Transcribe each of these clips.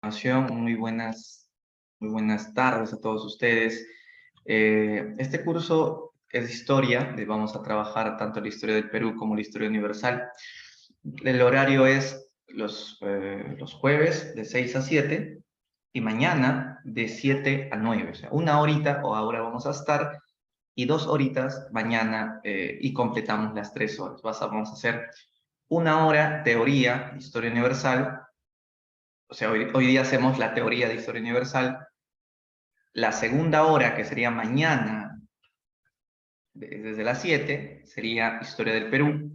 Muy buenas tardes a todos ustedes. Este curso es historia, vamos a trabajar tanto la historia del Perú como la historia universal. El horario es los jueves de 6 a 7 y mañana de 7 a 9. O sea, una horita o ahora vamos a estar y 2 horitas mañana y completamos las 3 horas. Vamos a hacer una hora teoría, historia universal. O sea, hoy día hacemos la teoría de historia universal. La segunda hora, que sería mañana, desde las 7, sería historia del Perú.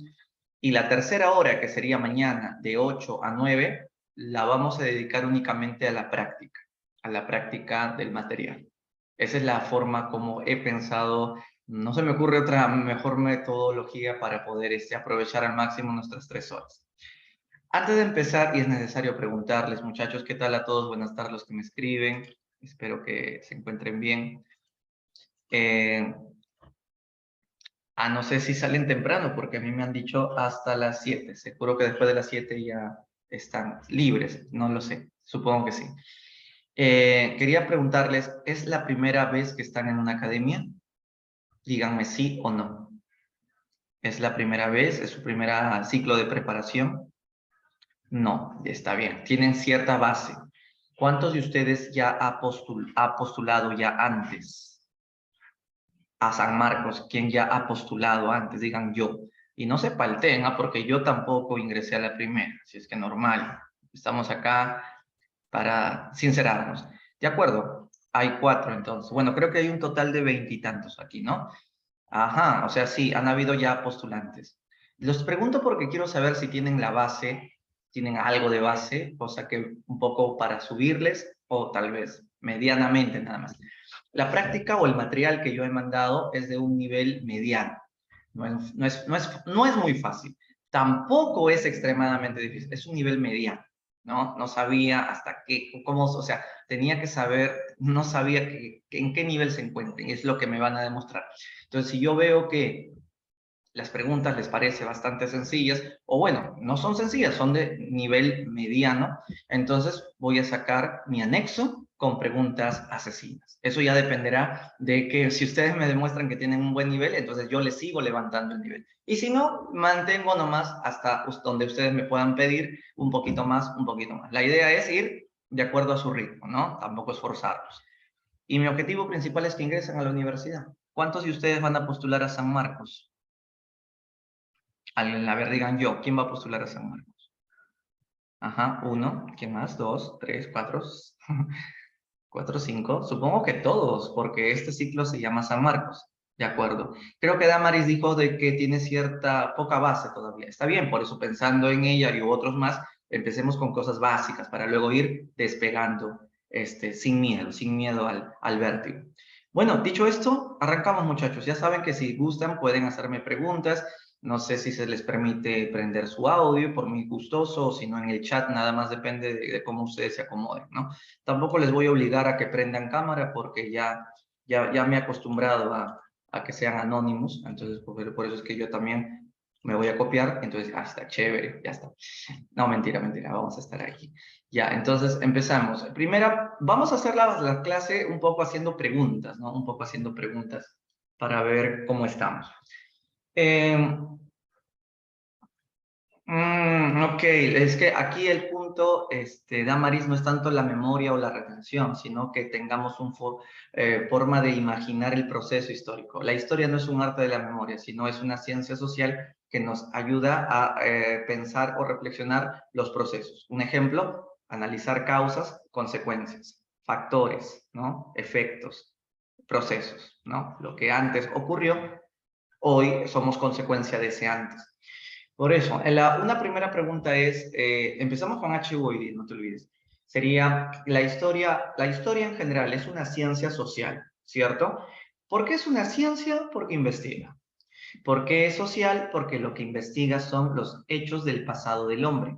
Y la tercera hora, que sería mañana, de 8 a 9, la vamos a dedicar únicamente a la práctica del material. Esa es la forma como he pensado. No se me ocurre otra mejor metodología para poder aprovechar al máximo nuestras 3 horas. Antes de empezar, y es necesario preguntarles, muchachos, ¿qué tal a todos? Buenas tardes los que me escriben. Espero que se encuentren bien. No sé si salen temprano, porque a mí me han dicho hasta las 7. Seguro que después de las 7 ya están libres. No lo sé. Supongo que sí. Quería preguntarles, ¿es la primera vez que están en una academia? Díganme sí o no. ¿Es la primera vez? ¿Es su primer ciclo de preparación? No, está bien. Tienen cierta base. ¿Cuántos de ustedes ya ha postulado ya antes a San Marcos? ¿Quién ya ha postulado antes? Digan yo. Y no se palteen, porque yo tampoco ingresé a la primera. Así es que normal. Estamos acá para sincerarnos. ¿De acuerdo? Hay 4 entonces. Bueno, creo que hay un total de 20 y tantos aquí, ¿no? Ajá, o sea, sí, han habido ya postulantes. Los pregunto porque quiero saber si tienen la base, tienen algo de base, cosa que un poco para subirles o tal vez medianamente nada más. La práctica o el material que yo he mandado es de un nivel mediano. No es muy fácil. Tampoco es extremadamente difícil. Es un nivel mediano, ¿no? No sabía hasta qué, cómo, o sea, tenía que saber, no sabía en qué nivel se encuentren. Es lo que me van a demostrar. Entonces, si yo veo que las preguntas les parece bastante sencillas, o bueno, no son sencillas, son de nivel mediano, entonces voy a sacar mi anexo con preguntas asesinas. Eso ya dependerá de que si ustedes me demuestran que tienen un buen nivel, entonces yo les sigo levantando el nivel. Y si no, mantengo nomás hasta donde ustedes me puedan pedir un poquito más, un poquito más. La idea es ir de acuerdo a su ritmo, ¿no? Tampoco esforzarlos. Y mi objetivo principal es que ingresen a la universidad. ¿Cuántos de ustedes van a postular a San Marcos? A ver, digan yo, ¿quién va a postular a San Marcos? Ajá, 1, ¿quién más? 2, 3, 4, 4, 5. Supongo que todos, porque este ciclo se llama San Marcos. De acuerdo. Creo que Damaris dijo de que tiene cierta poca base todavía. Está bien, por eso pensando en ella y otros más, empecemos con cosas básicas para luego ir despegando sin miedo al vértigo. Bueno, dicho esto, arrancamos, muchachos. Ya saben que si gustan pueden hacerme preguntas. No sé si se les permite prender su audio por muy gustoso, o si no en el chat, nada más depende de cómo ustedes se acomoden, ¿no? Tampoco les voy a obligar a que prendan cámara porque ya me he acostumbrado a que sean anónimos, entonces por eso es que yo también me voy a copiar, entonces, está chévere, ya está. No, mentira, vamos a estar aquí. Ya, entonces empezamos. Primera, vamos a hacer la clase un poco haciendo preguntas, ¿no? Un poco haciendo preguntas para ver cómo estamos. Ok, es que aquí el punto, Damaris, no es tanto la memoria o la retención, sino que tengamos una forma de imaginar el proceso histórico. La historia no es un arte de la memoria, sino es una ciencia social que nos ayuda a pensar o reflexionar los procesos. Un ejemplo, analizar causas, consecuencias, factores, ¿no? Efectos, procesos, ¿no? Lo que antes ocurrió, hoy somos consecuencia de ese antes. Por eso, una primera pregunta es, empezamos con HUID, no te olvides. Sería, la historia en general es una ciencia social, ¿cierto? ¿Por qué es una ciencia? Porque investiga. ¿Por qué es social? Porque lo que investiga son los hechos del pasado del hombre.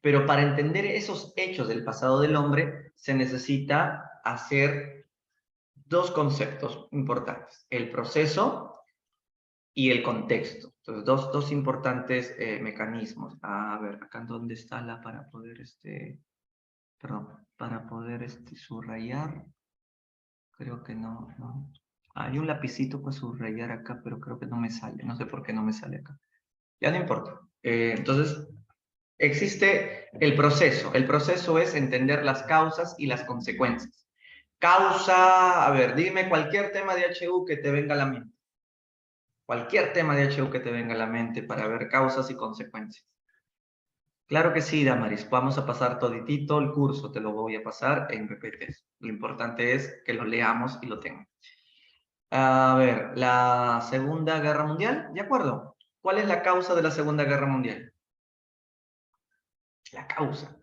Pero para entender esos hechos del pasado del hombre, se necesita hacer dos conceptos importantes. El proceso y el contexto. Entonces, dos importantes mecanismos. A ver, acá dónde está la para poder perdón, para poder subrayar, creo que no. Hay un lapicito para subrayar acá, pero creo que no me sale. No sé por qué no me sale acá. Ya no importa. Entonces, existe el proceso. El proceso es entender las causas y las consecuencias. Causa, a ver, dime cualquier tema de HU que te venga a la mente. Cualquier tema de HU que te venga a la mente para ver causas y consecuencias. Claro que sí, Damaris. Vamos a pasar toditito el curso. Te lo voy a pasar en PPTs. Lo importante es que lo leamos y lo tengamos. A ver, la Segunda Guerra Mundial, ¿de acuerdo? ¿Cuál es la causa de la Segunda Guerra Mundial? La causa.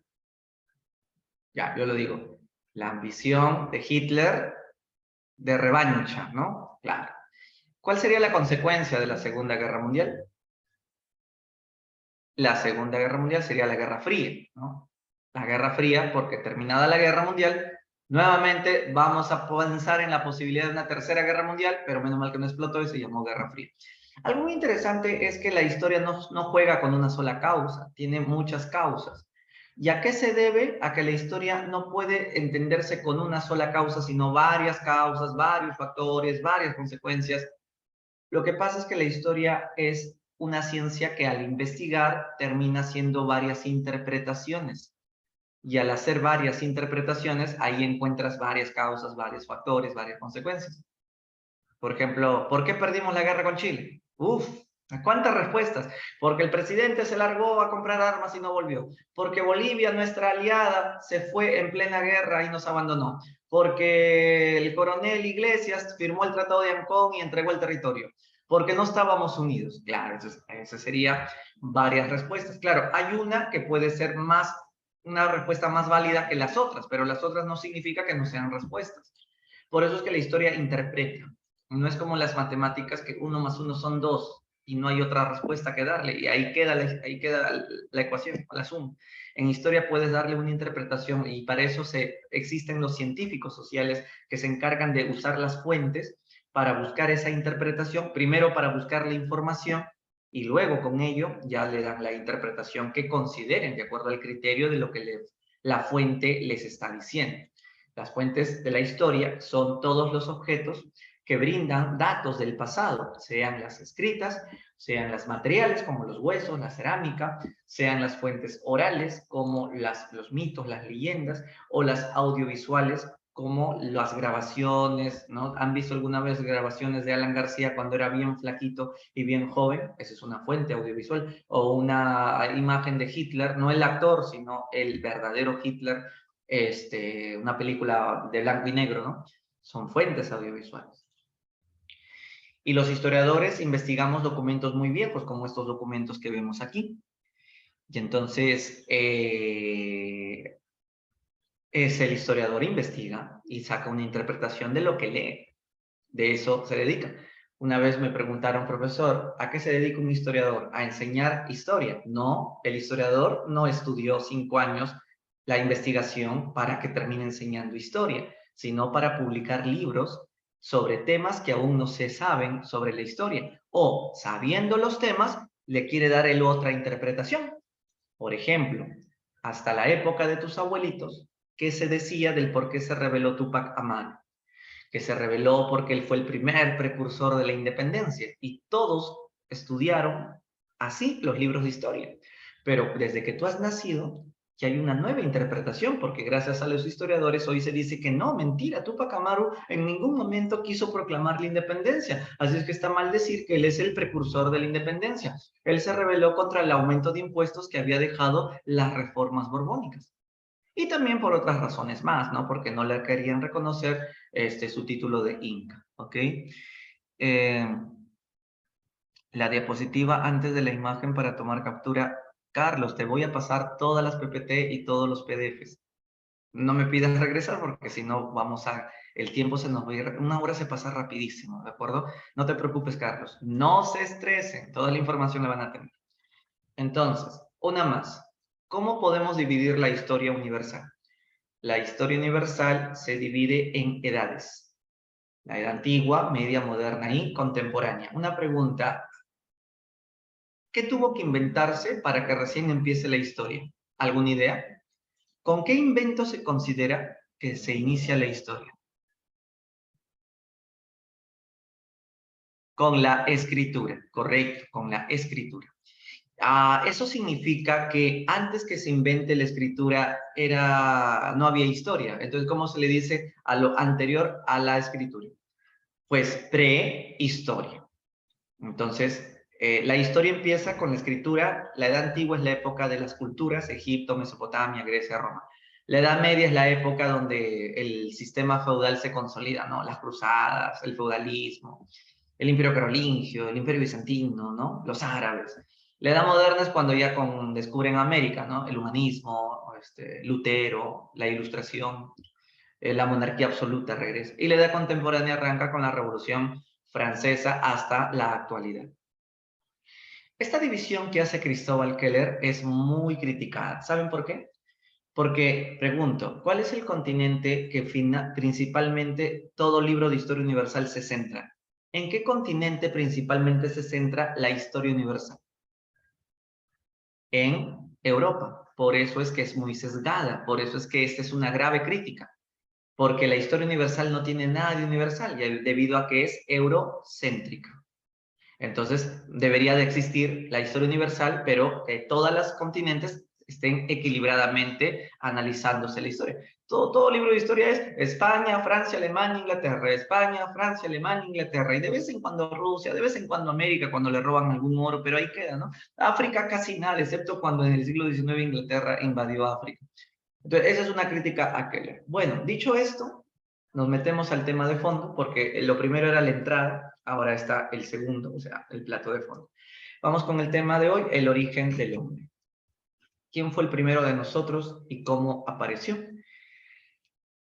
Ya, yo lo digo. La ambición de Hitler de revancha, ¿no? Claro. ¿Cuál sería la consecuencia de la Segunda Guerra Mundial? La Segunda Guerra Mundial sería la Guerra Fría, ¿no? La Guerra Fría, porque terminada la Guerra Mundial, nuevamente vamos a pensar en la posibilidad de una tercera guerra mundial, pero menos mal que no explotó y se llamó Guerra Fría. Algo muy interesante es que la historia no juega con una sola causa, tiene muchas causas. ¿Y a qué se debe? A que la historia no puede entenderse con una sola causa, sino varias causas, varios factores, varias consecuencias. Lo que pasa es que la historia es una ciencia que al investigar termina siendo varias interpretaciones. Y al hacer varias interpretaciones, ahí encuentras varias causas, varios factores, varias consecuencias. Por ejemplo, ¿por qué perdimos la guerra con Chile? Uf, ¿cuántas respuestas? Porque el presidente se largó a comprar armas y no volvió. Porque Bolivia, nuestra aliada, se fue en plena guerra y nos abandonó. Porque el coronel Iglesias firmó el Tratado de Ancón y entregó el territorio. Porque no estábamos unidos. Claro, eso sería varias respuestas. Claro, hay una que puede ser una respuesta más válida que las otras, pero las otras no significa que no sean respuestas. Por eso es que la historia interpreta. No es como las matemáticas que 1 más 1 son 2 y no hay otra respuesta que darle. Y ahí queda la ecuación, la suma. En historia puedes darle una interpretación y para eso existen los científicos sociales que se encargan de usar las fuentes para buscar esa interpretación, primero para buscar la información y luego con ello ya le dan la interpretación que consideren de acuerdo al criterio de lo que la fuente les está diciendo. Las fuentes de la historia son todos los objetos que brindan datos del pasado, sean las escritas, sean las materiales como los huesos, la cerámica, sean las fuentes orales como los mitos, las leyendas, o las audiovisuales como las grabaciones, ¿no? ¿Han visto alguna vez grabaciones de Alan García cuando era bien flaquito y bien joven? Esa es una fuente audiovisual. O una imagen de Hitler, no el actor, sino el verdadero Hitler, una película de blanco y negro, ¿no? Son fuentes audiovisuales. Y los historiadores investigamos documentos muy viejos, como estos documentos que vemos aquí. Y entonces, el historiador investiga y saca una interpretación de lo que lee. De eso se dedica. Una vez me preguntaron, profesor, ¿a qué se dedica un historiador? ¿A enseñar historia? No, el historiador no estudió 5 años la investigación para que termine enseñando historia, sino para publicar libros sobre temas que aún no se saben sobre la historia. O, sabiendo los temas, le quiere dar él otra interpretación. Por ejemplo, hasta la época de tus abuelitos, ¿qué se decía del por qué se rebeló Túpac Amaru? Que se reveló porque él fue el primer precursor de la independencia y todos estudiaron así los libros de historia. Pero desde que tú has nacido, ya hay una nueva interpretación, porque gracias a los historiadores hoy se dice que no, mentira, Túpac Amaru en ningún momento quiso proclamar la independencia, así es que está mal decir que él es el precursor de la independencia. Él se rebeló contra el aumento de impuestos que había dejado las reformas borbónicas. Y también por otras razones más, ¿no? Porque no le querían reconocer su título de Inca, ¿ok? La diapositiva antes de la imagen para tomar captura. Carlos, te voy a pasar todas las PPT y todos los PDFs. No me pidas regresar porque si no el tiempo se nos va a ir, 1 hora se pasa rapidísimo, ¿de acuerdo? No te preocupes, Carlos. No se estresen, toda la información la van a tener. Entonces, una más. ¿Cómo podemos dividir la historia universal? La historia universal se divide en edades. La edad antigua, media, moderna y contemporánea. Una pregunta. ¿Qué tuvo que inventarse para que recién empiece la historia? ¿Alguna idea? ¿Con qué invento se considera que se inicia la historia? Con la escritura, correcto, con la escritura. Eso significa que antes que se invente la escritura no había historia. Entonces, ¿cómo se le dice a lo anterior a la escritura? Pues prehistoria. Entonces, la historia empieza con la escritura. La Edad Antigua es la época de las culturas, Egipto, Mesopotamia, Grecia, Roma. La Edad Media es la época donde el sistema feudal se consolida, ¿no? Las cruzadas, el feudalismo, el imperio carolingio, el imperio bizantino, ¿no? Los árabes. La Edad Moderna es cuando ya descubren América, ¿no? El humanismo, Lutero, la Ilustración, la monarquía absoluta regresa. Y la Edad Contemporánea arranca con la Revolución Francesa hasta la actualidad. Esta división que hace Cristóbal Keller es muy criticada. ¿Saben por qué? Porque, pregunto, ¿cuál es el continente que principalmente todo libro de historia universal se centra? ¿En qué continente principalmente se centra la historia universal? En Europa. Por eso es que es muy sesgada, por eso es que esta es una grave crítica, porque la historia universal no tiene nada de universal, debido a que es eurocéntrica. Entonces, debería de existir la historia universal, pero que todas las continentes estén equilibradamente analizándose la historia. Todo libro de historia es España, Francia, Alemania, Inglaterra, España, Francia, Alemania, Inglaterra, y de vez en cuando Rusia, de vez en cuando América, cuando le roban algún oro, pero ahí queda, ¿no? África casi nada, excepto cuando en el siglo XIX Inglaterra invadió África. Entonces, esa es una crítica a Keller. Bueno, dicho esto, nos metemos al tema de fondo, porque lo primero era la entrada, ahora está el segundo, o sea, el plato de fondo. Vamos con el tema de hoy, el origen del hombre. ¿Quién fue el primero de nosotros y cómo apareció?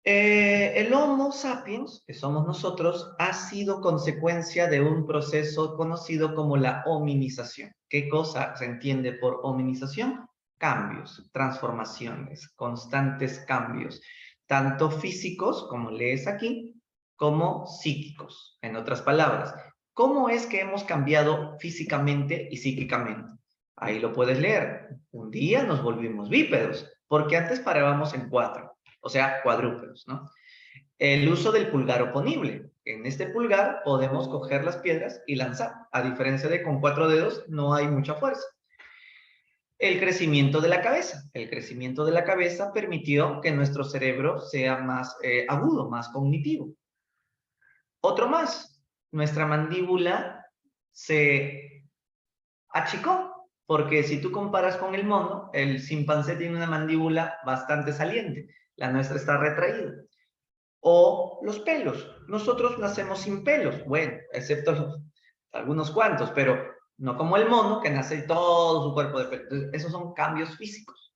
El Homo sapiens, que somos nosotros, ha sido consecuencia de un proceso conocido como la hominización. ¿Qué cosa se entiende por hominización? Cambios, transformaciones, constantes cambios, tanto físicos, como lees aquí, como psíquicos. En otras palabras, ¿cómo es que hemos cambiado físicamente y psíquicamente? Ahí lo puedes leer. Un día nos volvimos bípedos, porque antes parábamos en 4, o sea, cuadrúpedos, ¿no? El uso del pulgar oponible. En este pulgar podemos coger las piedras y lanzar. A diferencia de con 4 dedos, no hay mucha fuerza. El crecimiento de la cabeza. El crecimiento de la cabeza permitió que nuestro cerebro sea más agudo, más cognitivo. Otro más. Nuestra mandíbula se achicó, porque si tú comparas con el mono, el chimpancé tiene una mandíbula bastante saliente, la nuestra está retraída. O los pelos, nosotros nacemos sin pelos, bueno, excepto algunos cuantos, pero no como el mono que nace todo su cuerpo de pelo. Entonces, esos son cambios físicos,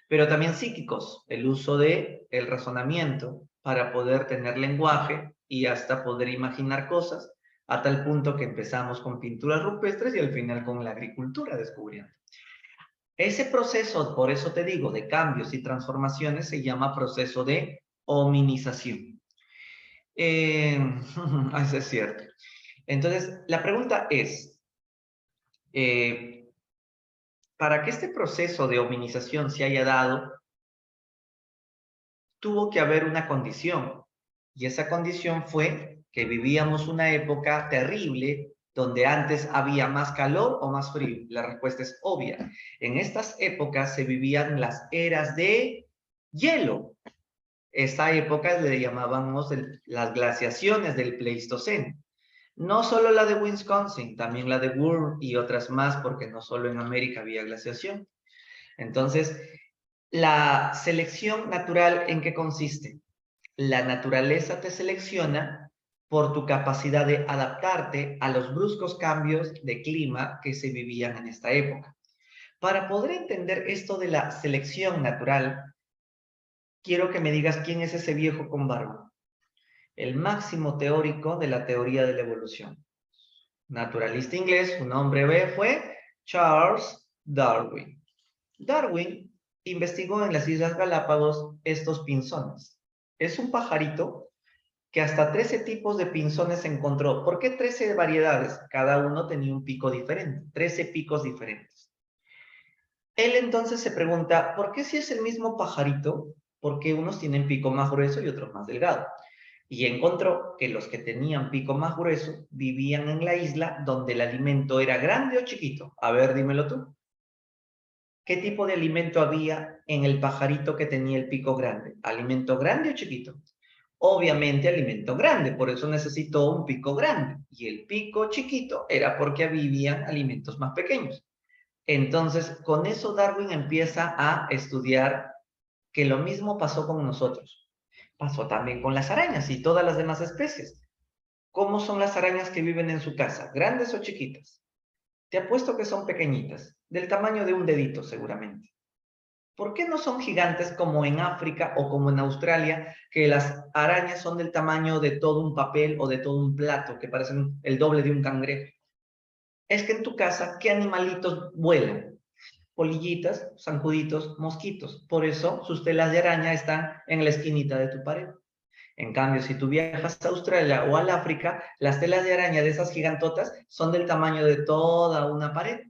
pero también psíquicos, el uso de el razonamiento para poder tener lenguaje y hasta poder imaginar cosas, a tal punto que empezamos con pinturas rupestres y al final con la agricultura descubriendo. Ese proceso, por eso te digo, de cambios y transformaciones se llama proceso de hominización. Eso es cierto. Entonces, la pregunta es, para que este proceso de hominización se haya dado, tuvo que haber una condición, y esa condición fue que vivíamos una época terrible donde antes había más calor o más frío. La respuesta es obvia. En estas épocas se vivían las eras de hielo. Esta época le llamábamos las glaciaciones del Pleistoceno. No solo la de Wisconsin, también la de Wool y otras más, porque no solo en América había glaciación. Entonces, la selección natural, ¿en qué consiste? La naturaleza te selecciona por tu capacidad de adaptarte a los bruscos cambios de clima que se vivían en esta época. Para poder entender esto de la selección natural, quiero que me digas quién es ese viejo con barba. El máximo teórico de la teoría de la evolución. Naturalista inglés, su nombre fue Charles Darwin. Darwin investigó en las Islas Galápagos estos pinzones. Es un pajarito que hasta 13 tipos de pinzones encontró. ¿Por qué 13 variedades? Cada uno tenía un pico diferente, 13 picos diferentes. Él entonces se pregunta, ¿por qué si es el mismo pajarito, por qué unos tienen pico más grueso y otros más delgado? Y encontró que los que tenían pico más grueso vivían en la isla donde el alimento era grande o chiquito. A ver, dímelo tú. ¿Qué tipo de alimento había en el pajarito que tenía el pico grande? ¿Alimento grande o chiquito? Obviamente alimento grande, por eso necesitó un pico grande. Y el pico chiquito era porque vivían alimentos más pequeños. Entonces, con eso Darwin empieza a estudiar que lo mismo pasó con nosotros. Pasó también con las arañas y todas las demás especies. ¿Cómo son las arañas que viven en su casa? ¿Grandes o chiquitas? Te apuesto que son pequeñitas, del tamaño de un dedito seguramente. ¿Por qué no son gigantes como en África o como en Australia, que las arañas son del tamaño de todo un papel o de todo un plato, que parecen el doble de un cangrejo? Es que en tu casa, ¿qué animalitos vuelan? Polillitas, zancuditos, mosquitos. Por eso sus telas de araña están en la esquinita de tu pared. En cambio, si tú viajas a Australia o al África, las telas de araña de esas gigantotas son del tamaño de toda una pared.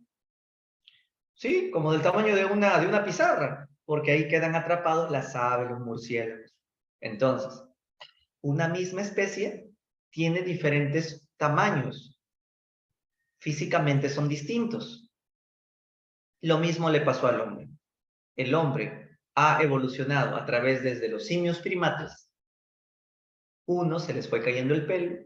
Sí, como del tamaño de una pizarra, porque ahí quedan atrapados las aves, los murciélagos. Entonces, una misma especie tiene diferentes tamaños. Físicamente son distintos. Lo mismo le pasó al hombre. El hombre ha evolucionado a través desde los simios primates. Uno se les fue cayendo el pelo,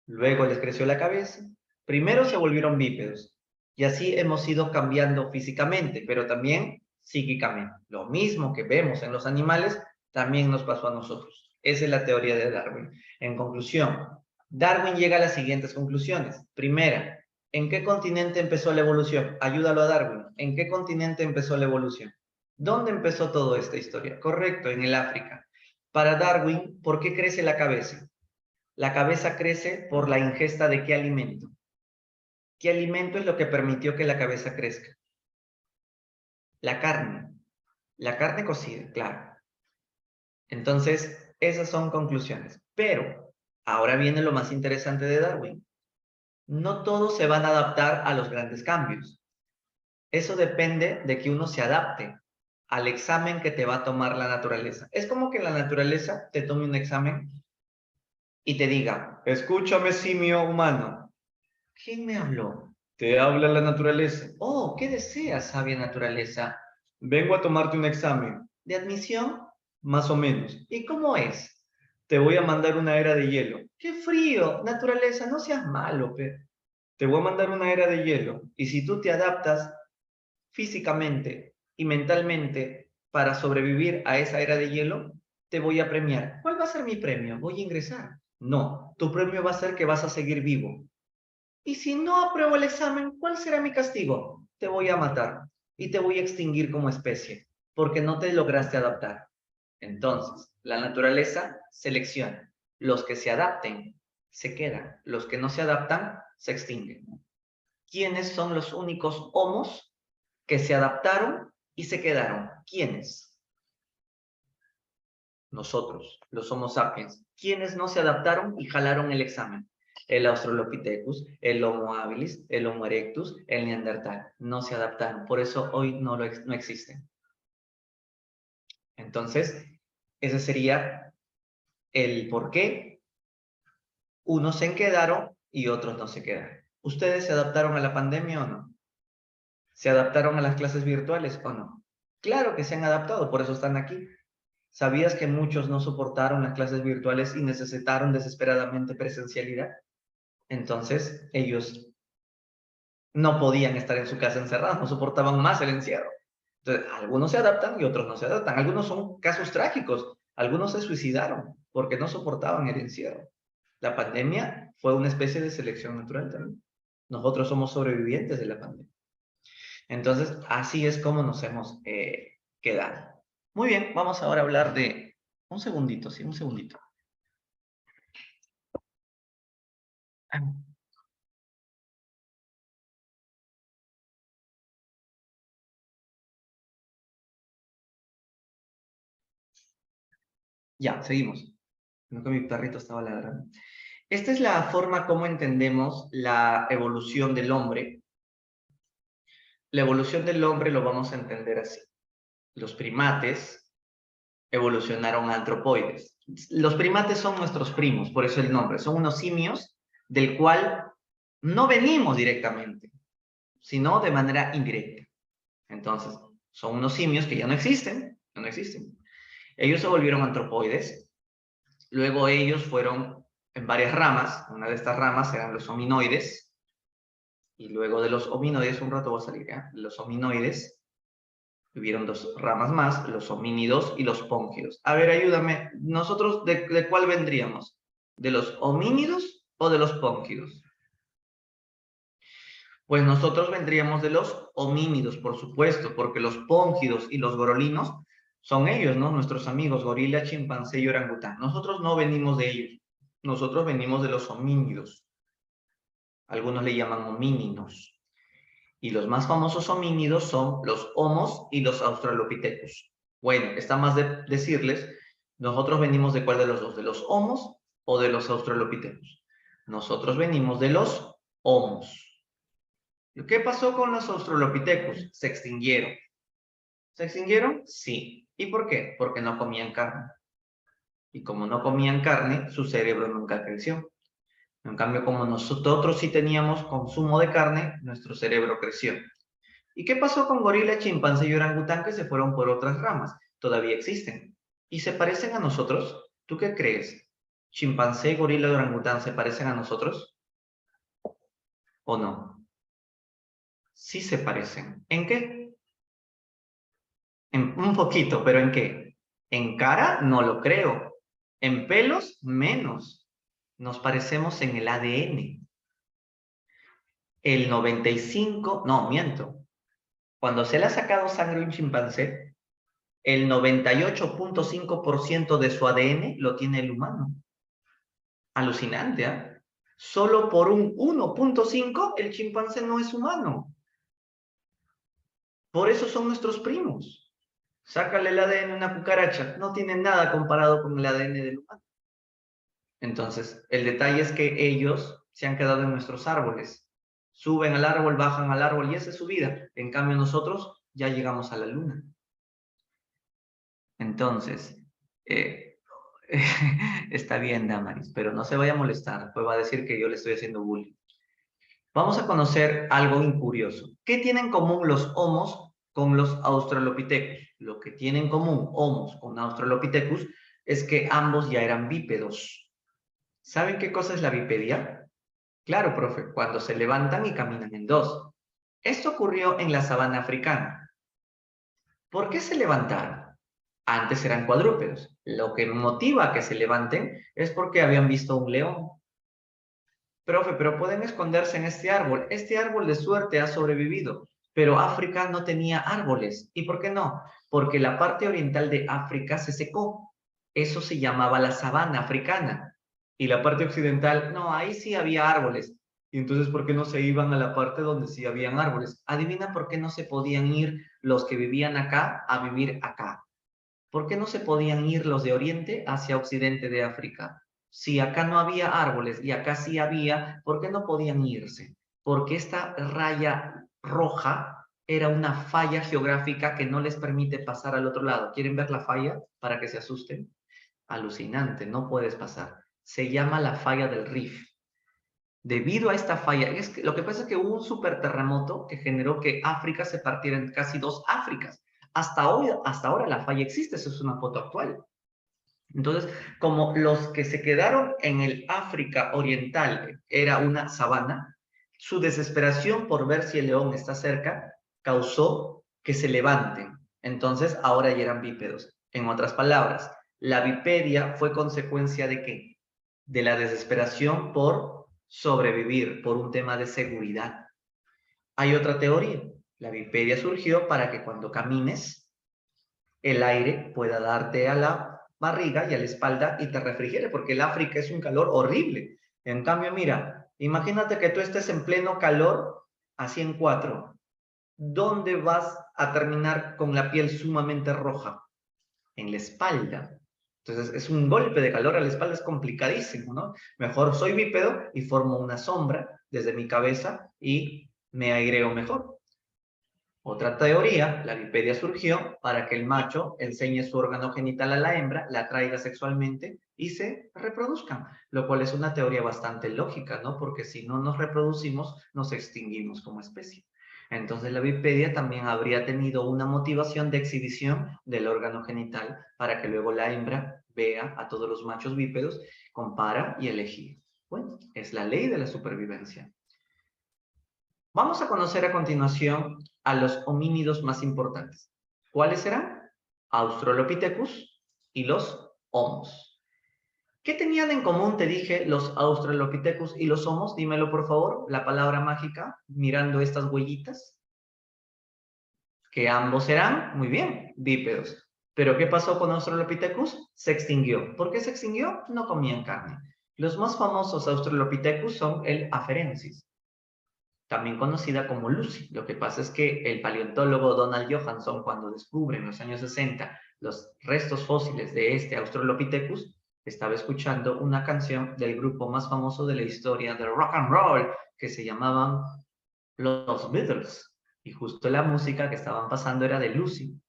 luego les creció la cabeza, primero se volvieron bípedos y así hemos ido cambiando físicamente, pero también psíquicamente. Lo mismo que vemos en los animales también nos pasó a nosotros. Esa es la teoría de Darwin. En conclusión, Darwin llega a las siguientes conclusiones. Primera, ¿en qué continente empezó la evolución? Ayúdalo a Darwin. ¿En qué continente empezó la evolución? ¿Dónde empezó toda esta historia? Correcto, en el África. Para Darwin, ¿por qué crece la cabeza? La cabeza crece por la ingesta de qué alimento. ¿Qué alimento es lo que permitió que la cabeza crezca? La carne. La carne cocida, claro. Entonces, esas son conclusiones. Pero ahora viene lo más interesante de Darwin. No todos se van a adaptar a los grandes cambios. Eso depende de que uno se adapte al examen que te va a tomar la naturaleza. Es como que la naturaleza te tome un examen y te diga, escúchame, simio humano. ¿Quién me habló? Te habla la naturaleza. Oh, ¿qué deseas, sabia naturaleza? Vengo a tomarte un examen. ¿De admisión? Más o menos. ¿Y cómo es? Te voy a mandar una era de hielo. ¡Qué frío! Naturaleza, no seas malo, te voy a mandar una era de hielo. Y si tú te adaptas físicamente y mentalmente para sobrevivir a esa era de hielo, te voy a premiar. ¿Cuál va a ser mi premio? Voy a ingresar. No, tu premio va a ser que vas a seguir vivo. Y si no apruebo el examen, ¿cuál será mi castigo? Te voy a matar y te voy a extinguir como especie, porque no te lograste adaptar. Entonces, la naturaleza selecciona. Los que se adapten, se quedan. Los que no se adaptan, se extinguen. ¿Quiénes son los únicos homos que se adaptaron y se quedaron? ¿Quiénes? Nosotros, los Homo sapiens. ¿Quiénes no se adaptaron y jalaron el examen? El Australopithecus, el Homo habilis, el Homo erectus, el Neandertal. No se adaptaron. Por eso hoy no existen. Entonces, ese sería el por qué unos se quedaron y otros no se quedaron. ¿Ustedes se adaptaron a la pandemia o no? ¿Se adaptaron a las clases virtuales o no? Claro que se han adaptado, por eso están aquí. ¿Sabías que muchos no soportaron las clases virtuales y necesitaron desesperadamente presencialidad? Entonces, ellos no podían estar en su casa encerrados, no soportaban más el encierro. Entonces, algunos se adaptan y otros no se adaptan. Algunos son casos trágicos. Algunos se suicidaron porque no soportaban el encierro. La pandemia fue una especie de selección natural también. Nosotros somos sobrevivientes de la pandemia. Entonces, así es como nos hemos quedado. Muy bien, vamos ahora a hablar de... Un segundito, sí, un segundito. Ah, ya, seguimos. Creo que mi perrito estaba ladrando. Esta es la forma como entendemos la evolución del hombre. la evolución del hombre lo vamos a entender así. Los primates evolucionaron a antropoides. Los primates son nuestros primos, por eso el nombre. Son unos simios del cual no venimos directamente, sino de manera indirecta. Entonces, son unos simios que ya no existen, no existen. Ellos se volvieron antropoides. Luego ellos fueron en varias ramas. Una de estas ramas eran los hominoides. Y luego de los hominoides, un rato va a salir, ¿eh? Los hominoides, tuvieron dos ramas más, los homínidos y los póngidos. A ver, ayúdame. ¿Nosotros de cuál vendríamos? ¿De los homínidos o de los póngidos? Pues nosotros vendríamos de los homínidos, por supuesto, porque los póngidos y los gorilinos son ellos, ¿no? Nuestros amigos, gorila, chimpancé y orangután. Nosotros no venimos de ellos. Nosotros venimos de los homínidos. Algunos le llaman homínidos. Y los más famosos homínidos son los homos y los australopithecus. Bueno, está más de decirles, nosotros venimos de cuál de los dos, de los homos o de los australopithecus. Nosotros venimos de los homos. ¿Qué pasó con los australopithecus? Se extinguieron. ¿Se extinguieron? Sí. ¿Y por qué? Porque no comían carne. Y como no comían carne, su cerebro nunca creció. En cambio, como nosotros sí teníamos consumo de carne, nuestro cerebro creció. ¿Y qué pasó con gorila, chimpancé y orangután que se fueron por otras ramas? Todavía existen. ¿Y se parecen a nosotros? ¿Tú qué crees? ¿Chimpancé, gorila y orangután se parecen a nosotros? ¿O no? Sí se parecen. ¿En qué? Un poquito, pero ¿en qué? En cara no lo creo. En pelos menos. Nos parecemos en el ADN. El 95, no, miento. Cuando se le ha sacado sangre a un chimpancé, el 98.5% de su ADN lo tiene el humano. Alucinante, ¿eh? Solo por un 1.5 el chimpancé no es humano. Por eso son nuestros primos. Sácale el ADN a una cucaracha, no tiene nada comparado con el ADN del humano. Entonces, el detalle es que ellos se han quedado en nuestros árboles. Suben al árbol, bajan al árbol y esa es su vida. En cambio, nosotros ya llegamos a la luna. Entonces, está bien, Damaris, pero no se vaya a molestar, pues va a decir que yo le estoy haciendo bullying. Vamos a conocer algo incurioso. ¿Qué tienen en común los homos con los australopithecus? Lo que tienen en común homos con australopithecus es que ambos ya eran bípedos. ¿Saben qué cosa es la bipedia? Claro, profe, cuando se levantan y caminan en dos. Esto ocurrió en la sabana africana. ¿Por qué se levantaron? Antes eran cuadrúpedos. Lo que motiva a que se levanten es porque habían visto un león. Profe, pero pueden esconderse en este árbol. Este árbol de suerte ha sobrevivido, pero África no tenía árboles. ¿Y por qué no? Porque la parte oriental de África se secó. Eso se llamaba la sabana africana. Y la parte occidental, no, ahí sí había árboles. Y entonces, ¿por qué no se iban a la parte donde sí habían árboles? Adivina por qué no se podían ir los que vivían acá a vivir acá. ¿Por qué no se podían ir los de Oriente hacia Occidente de África? Si acá no había árboles y acá sí había, ¿por qué no podían irse? Porque esta raya roja era una falla geográfica que no les permite pasar al otro lado. ¿Quieren ver la falla para que se asusten? Alucinante, no puedes pasar. Se llama la falla del Rif. Debido a esta falla, lo que pasa es que hubo un superterremoto que generó que África se partiera en casi dos Áfricas. Hasta ahora la falla existe, eso es una foto actual. Entonces, como los que se quedaron en el África oriental era una sabana, su desesperación por ver si el león está cerca causó que se levanten. Entonces, ahora ya eran bípedos. En otras palabras, la bipedia fue consecuencia ¿de qué? De la desesperación por sobrevivir, por un tema de seguridad. Hay otra teoría. La bipedia surgió para que cuando camines, el aire pueda darte a la barriga y a la espalda y te refrigere, porque el África es un calor horrible. En cambio, mira, imagínate que tú estés en pleno calor a 104. ¿Dónde vas a terminar con la piel sumamente roja? En la espalda. Entonces, es un golpe de calor a la espalda, es complicadísimo, ¿no? Mejor soy bípedo y formo una sombra desde mi cabeza y me aireo mejor. Otra teoría, la bipedia surgió para que el macho enseñe su órgano genital a la hembra, la atraiga sexualmente y se reproduzcan, lo cual es una teoría bastante lógica, ¿no? Porque si no nos reproducimos, nos extinguimos como especie. Entonces la bipedia también habría tenido una motivación de exhibición del órgano genital para que luego la hembra vea a todos los machos bípedos, compara y elegir. Bueno, es la ley de la supervivencia. Vamos a conocer a continuación a los homínidos más importantes. ¿Cuáles serán? Australopithecus y los Homos. ¿Qué tenían en común, te dije, los Australopithecus y los Homos? Dímelo, por favor, la palabra mágica, mirando estas huellitas. Que ambos eran, muy bien, bípedos. ¿Pero qué pasó con Australopithecus? Se extinguió. ¿Por qué se extinguió? No comían carne. Los más famosos Australopithecus son el Afarensis, también conocida como Lucy. Lo que pasa es que el paleontólogo Donald Johanson, cuando descubre en los años 60 los restos fósiles de este Australopithecus, estaba escuchando una canción del grupo más famoso de la historia del rock and roll, que se llamaban los Beatles. Y justo la música que estaban pasando era de Lucy.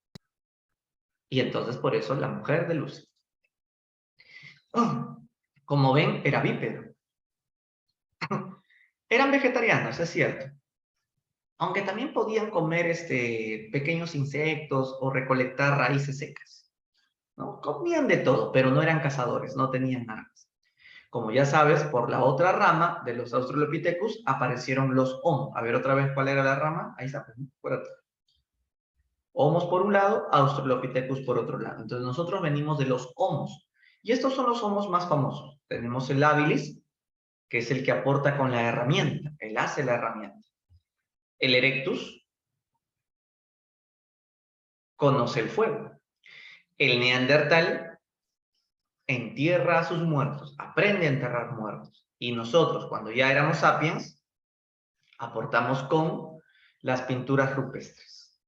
Y entonces por eso la mujer de Lucy. Como ven, era bípedo. Eran vegetarianos, es cierto. Aunque también podían comer pequeños insectos o recolectar raíces secas, ¿no? Comían de todo, pero no eran cazadores, no tenían armas. Como ya sabes, por la otra rama de los Australopithecus aparecieron los Homo. A ver otra vez cuál era la rama. Ahí está, por atrás. Homos por un lado, Australopithecus por otro lado. Entonces nosotros venimos de los Homos. Y estos son los Homos más famosos. Tenemos el habilis, que es el que aporta con la herramienta. Él hace la herramienta. El erectus conoce el fuego. El neandertal entierra a sus muertos, aprende a enterrar muertos. Y nosotros, cuando ya éramos sapiens, aportamos con las pinturas rupestres.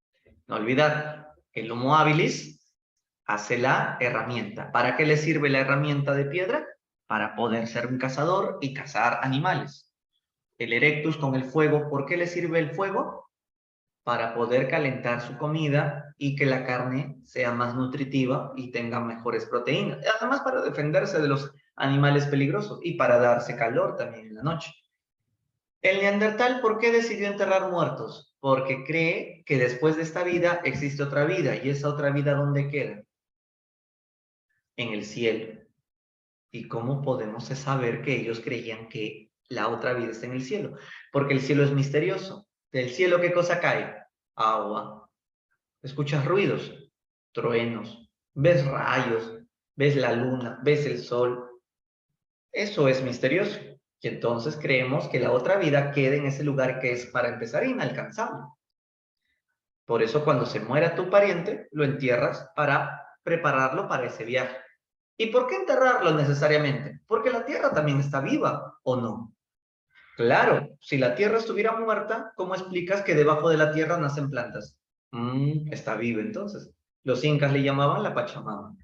No olvidar, el Homo habilis hace la herramienta. ¿Para qué le sirve la herramienta de piedra? Para poder ser un cazador y cazar animales. El erectus con el fuego, ¿por qué le sirve el fuego? Para poder calentar su comida y que la carne sea más nutritiva y tenga mejores proteínas. Además, para defenderse de los animales peligrosos y para darse calor también en la noche. El neandertal, ¿por qué decidió enterrar muertos? Porque cree que después de esta vida existe otra vida. ¿Y esa otra vida dónde queda? En el cielo. ¿Y cómo podemos saber que ellos creían que la otra vida está en el cielo? Porque el cielo es misterioso. ¿Del cielo qué cosa cae? Agua. Escuchas ruidos, truenos, ves rayos, ves la luna, ves el sol. Eso es misterioso. Y entonces creemos que la otra vida queda en ese lugar que es, para empezar, inalcanzable. Por eso cuando se muera tu pariente, lo entierras para prepararlo para ese viaje. ¿Y por qué enterrarlo necesariamente? Porque la tierra también está viva, ¿o no? Claro, si la tierra estuviera muerta, ¿cómo explicas que debajo de la tierra nacen plantas? Está vivo entonces. Los incas le llamaban la Pachamama.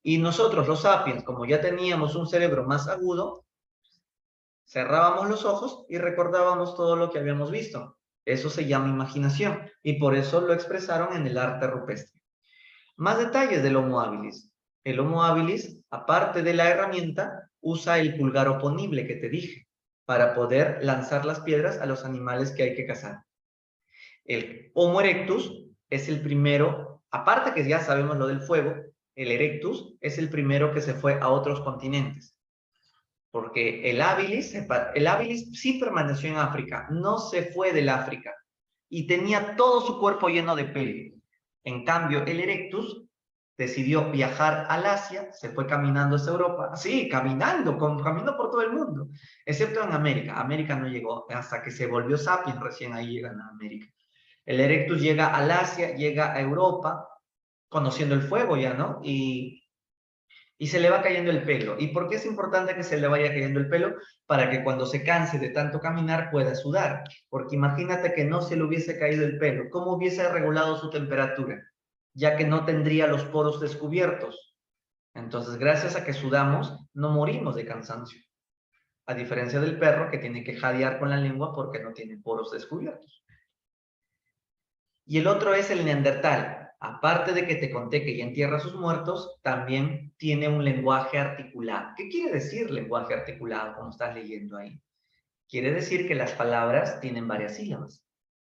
Y nosotros, los sapiens, como ya teníamos un cerebro más agudo, cerrábamos los ojos y recordábamos todo lo que habíamos visto. Eso se llama imaginación y por eso lo expresaron en el arte rupestre. Más detalles del Homo habilis. El Homo habilis, aparte de la herramienta, usa el pulgar oponible que te dije para poder lanzar las piedras a los animales que hay que cazar. El Homo erectus es el primero, aparte que ya sabemos lo del fuego, el erectus es el primero que se fue a otros continentes. Porque el habilis sí permaneció en África, no se fue del África y tenía todo su cuerpo lleno de pelo. En cambio, el erectus decidió viajar al Asia, se fue caminando hacia Europa, sí, caminando por todo el mundo, excepto en América. América no llegó hasta que se volvió sapiens, recién ahí llegan a América. El erectus llega al Asia, llega a Europa, conociendo el fuego ya, ¿no? Y se le va cayendo el pelo. ¿Y por qué es importante que se le vaya cayendo el pelo? Para que cuando se canse de tanto caminar pueda sudar. Porque imagínate que no se le hubiese caído el pelo. ¿Cómo hubiese regulado su temperatura? Ya que no tendría los poros descubiertos. Entonces, gracias a que sudamos, no morimos de cansancio. A diferencia del perro que tiene que jadear con la lengua porque no tiene poros descubiertos. Y el otro es el neandertal. Aparte de que te conté que ya entierra a sus muertos, también tiene un lenguaje articulado. ¿Qué quiere decir lenguaje articulado, como estás leyendo ahí? Quiere decir que las palabras tienen varias sílabas.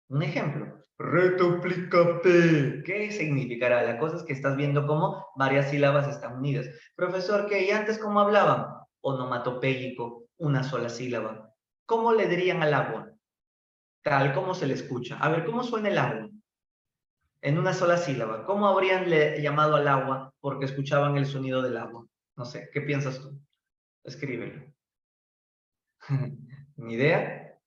Un ejemplo, retoplicate. ¿Qué significará? La cosa es que estás viendo cómo varias sílabas están unidas. Profesor, ¿qué? ¿Y antes cómo hablaban? Onomatopéyico, una sola sílaba. ¿Cómo le dirían al agua? Tal como se le escucha. A ver, ¿cómo suena el agua? En una sola sílaba. ¿Cómo habrían llamado al agua porque escuchaban el sonido del agua? No sé, ¿qué piensas tú? Escríbelo. ¿Ni idea?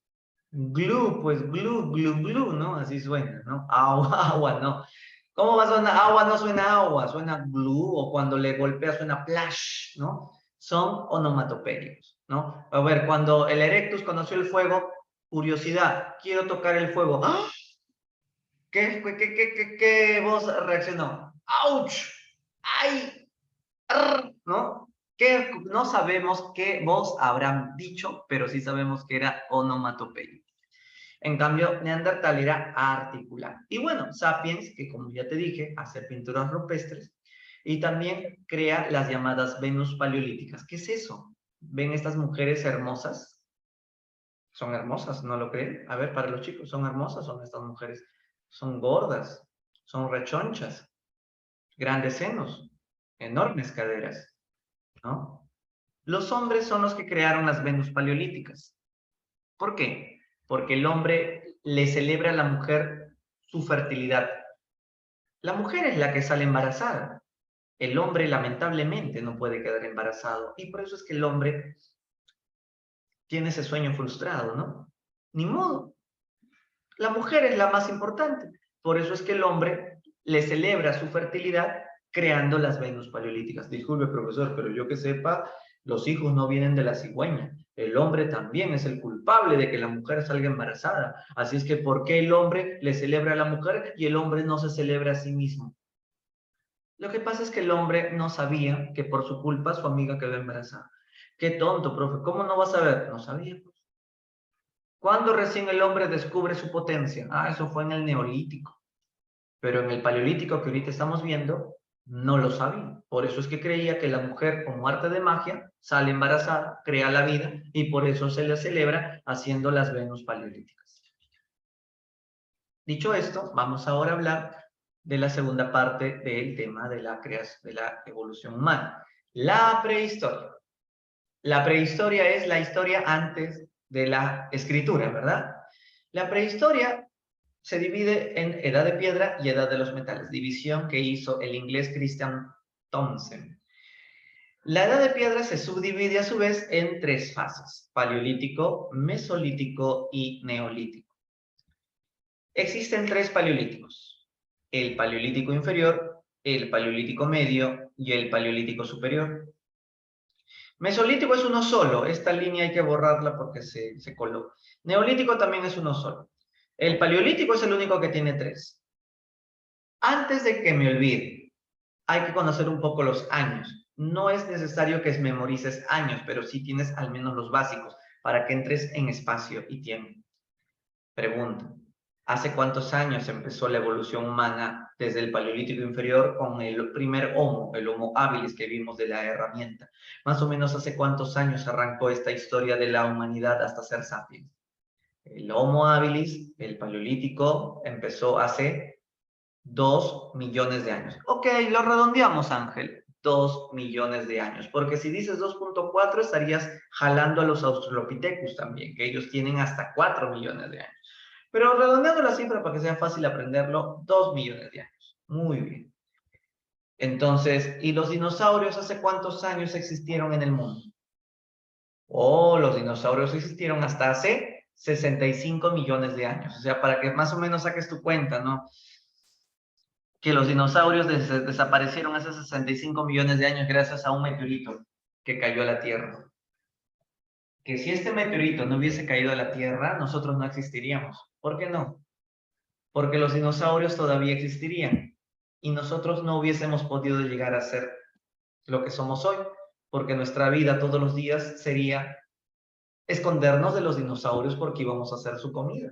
Glue, pues glue, ¿no? Así suena, ¿no? Agua, agua, no. ¿Cómo va a sonar? Agua no suena agua, suena glue, o cuando le golpea suena plash, ¿no? Son onomatopéyicos, ¿no? A ver, cuando el Erectus conoció el fuego, curiosidad, quiero tocar el fuego. ¡Ah! ¿Qué voz reaccionó? ¡Auch! ¡Ay! Arr, ¿no? No sabemos qué voz habrán dicho, pero sí sabemos que era onomatopéyico. En cambio, Neandertal era articular. Y bueno, Sapiens, que como ya te dije, hace pinturas rupestres y también crea las llamadas Venus paleolíticas. ¿Qué es eso? ¿Ven estas mujeres hermosas? Son hermosas, ¿no lo creen? A ver, para los chicos, ¿son hermosas? Son estas mujeres. Son gordas, son rechonchas, grandes senos, enormes caderas, ¿no? Los hombres son los que crearon las Venus paleolíticas. ¿Por qué? Porque el hombre le celebra a la mujer su fertilidad. La mujer es la que sale embarazada. El hombre lamentablemente no puede quedar embarazado. Y por eso es que el hombre tiene ese sueño frustrado, ¿no? Ni modo. La mujer es la más importante. Por eso es que el hombre le celebra su fertilidad creando las Venus paleolíticas. Disculpe, profesor, pero yo que sepa, los hijos no vienen de la cigüeña. El hombre también es el culpable de que la mujer salga embarazada. Así es que, ¿por qué el hombre le celebra a la mujer y el hombre no se celebra a sí mismo? Lo que pasa es que el hombre no sabía que por su culpa su amiga quedó embarazada. Qué tonto, profe. ¿Cómo no vas a ver? No sabía. ¿Cuándo recién el hombre descubre su potencia? Ah, eso fue en el Neolítico. Pero en el Paleolítico que ahorita estamos viendo, no lo sabía. Por eso es que creía que la mujer, como arte de magia, sale embarazada, crea la vida, y por eso se le celebra haciendo las Venus paleolíticas. Dicho esto, vamos ahora a hablar de la segunda parte del tema de la creación, de la evolución humana. La prehistoria. La prehistoria es la historia antes de la escritura, ¿verdad? La prehistoria se divide en edad de piedra y edad de los metales, división que hizo el inglés Christian Thompson. La edad de piedra se subdivide a su vez en tres fases: paleolítico, mesolítico y neolítico. Existen tres paleolíticos: el paleolítico inferior, el paleolítico medio y el paleolítico superior. Mesolítico es uno solo, esta línea hay que borrarla porque se coló. Neolítico también es uno solo. El paleolítico es el único que tiene tres. Antes de que me olvide, hay que conocer un poco los años. No es necesario que memorices años, pero sí tienes al menos los básicos para que entres en espacio y tiempo. Pregunta: ¿hace cuántos años empezó la evolución humana desde el Paleolítico inferior con el primer Homo, el Homo habilis que vimos de la herramienta? Más o menos, ¿hace cuántos años arrancó esta historia de la humanidad hasta ser sapiens? El Homo habilis, el Paleolítico, empezó hace 2 millones de años. Ok, lo redondeamos, Ángel. 2 millones de años. Porque si dices 2.4, estarías jalando a los Australopithecus también, que ellos tienen hasta 4 millones de años. Pero redondeando la cifra para que sea fácil aprenderlo, 2 millones de años. Muy bien. Entonces, ¿y los dinosaurios hace cuántos años existieron en el mundo? Oh, los dinosaurios existieron hasta hace 65 millones de años. O sea, para que más o menos saques tu cuenta, ¿no? Que los dinosaurios desaparecieron hace 65 millones de años gracias a un meteorito que cayó a la Tierra. Que si este meteorito no hubiese caído a la Tierra, nosotros no existiríamos. ¿Por qué no? Porque los dinosaurios todavía existirían y nosotros no hubiésemos podido llegar a ser lo que somos hoy, porque nuestra vida todos los días sería escondernos de los dinosaurios porque íbamos a hacer su comida.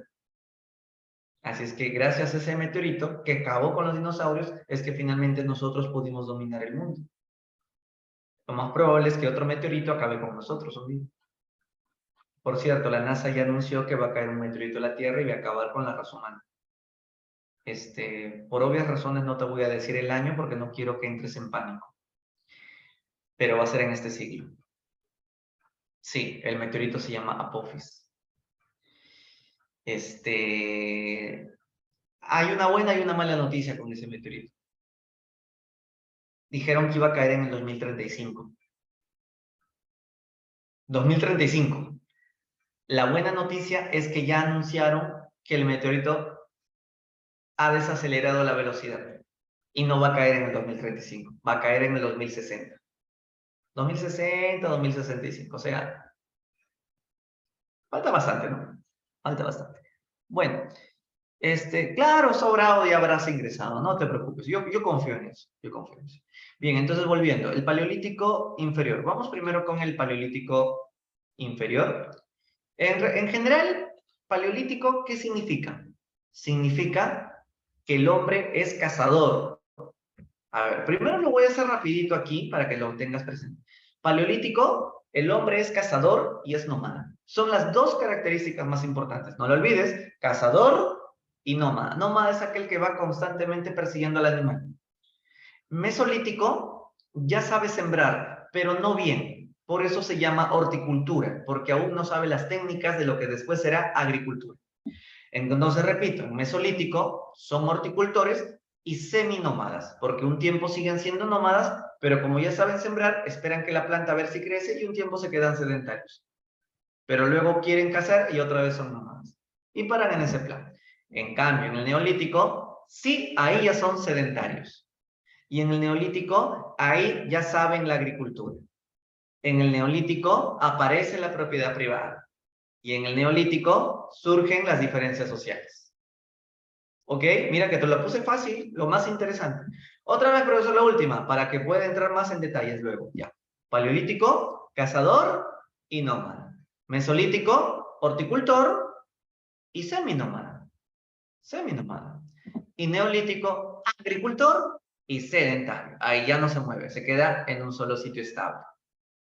Así es que gracias a ese meteorito que acabó con los dinosaurios, es que finalmente nosotros pudimos dominar el mundo. Lo más probable es que otro meteorito acabe con nosotros un día. Por cierto, la NASA ya anunció que va a caer un meteorito en la Tierra y va a acabar con la raza humana. Por obvias razones no te voy a decir el año porque no quiero que entres en pánico, pero va a ser en este siglo. Sí, el meteorito se llama Apophis. Hay una buena y una mala noticia con ese meteorito. Dijeron que iba a caer en el 2035. 2035. La buena noticia es que ya anunciaron que el meteorito ha desacelerado la velocidad y no va a caer en el 2035, va a caer en el 2060. 2060, 2065, o sea, falta bastante, ¿no? Falta bastante. Bueno, claro, sobrado ya habrás ingresado, no te preocupes, yo confío en eso, yo confío en eso. Bien, entonces volviendo, el paleolítico inferior. Vamos primero con el paleolítico inferior. En general, paleolítico, ¿qué significa? Significa que el hombre es cazador. A ver, primero lo voy a hacer rapidito aquí para que lo tengas presente. Paleolítico, el hombre es cazador y es nómada. Son las dos características más importantes. No lo olvides, cazador y nómada. Nómada es aquel que va constantemente persiguiendo al animal. Mesolítico ya sabe sembrar, pero no bien. Por eso se llama horticultura, porque aún no sabe las técnicas de lo que después será agricultura. Entonces, repito, en mesolítico son horticultores y seminómadas, porque un tiempo siguen siendo nómadas, pero como ya saben sembrar, esperan que la planta a ver si crece y un tiempo se quedan sedentarios. Pero luego quieren cazar y otra vez son nómadas. Y paran en ese plan. En cambio, en el neolítico, sí, ahí ya son sedentarios. Y en el neolítico, ahí ya saben la agricultura. En el neolítico aparece la propiedad privada. Y en el neolítico surgen las diferencias sociales. ¿Ok? Mira que te lo puse fácil, lo más interesante. Otra vez, profesor, la última, para que pueda entrar más en detalles luego. Ya. Paleolítico, cazador y nómada. Mesolítico, horticultor y seminómada. Seminómada. Y neolítico, agricultor y sedentario. Ahí ya no se mueve, se queda en un solo sitio estable.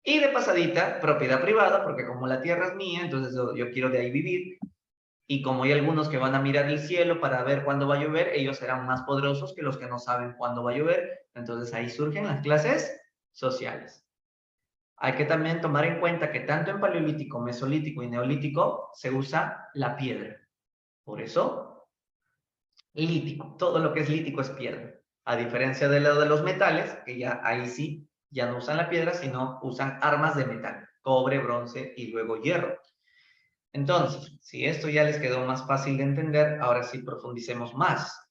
Y de pasadita, propiedad privada, porque como la tierra es mía, entonces yo quiero de ahí vivir. Y como hay algunos que van a mirar el cielo para ver cuándo va a llover, ellos serán más poderosos que los que no saben cuándo va a llover. Entonces ahí surgen las clases sociales. Hay que también tomar en cuenta que tanto en paleolítico, mesolítico y neolítico se usa la piedra. Por eso, lítico. Todo lo que es lítico es piedra. A diferencia de lo de los metales, que ya ahí sí, ya no usan la piedra, sino usan armas de metal. Cobre, bronce y luego hierro. Entonces, si esto ya les quedó más fácil de entender, ahora sí profundicemos más.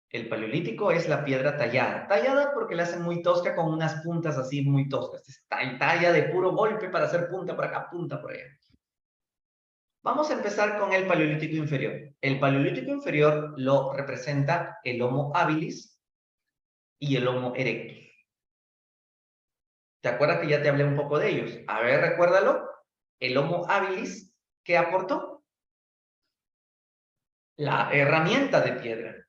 El paleolítico es la piedra tallada. Tallada porque la hacen muy tosca con unas puntas así muy toscas. Está en talla de puro golpe para hacer punta por acá, punta por allá. Vamos a empezar con el paleolítico inferior. El paleolítico inferior lo representa el Homo habilis y el Homo erectus. ¿Te acuerdas que ya te hablé un poco de ellos? A ver, recuérdalo. El Homo habilis, ¿qué aportó? La herramienta de piedra.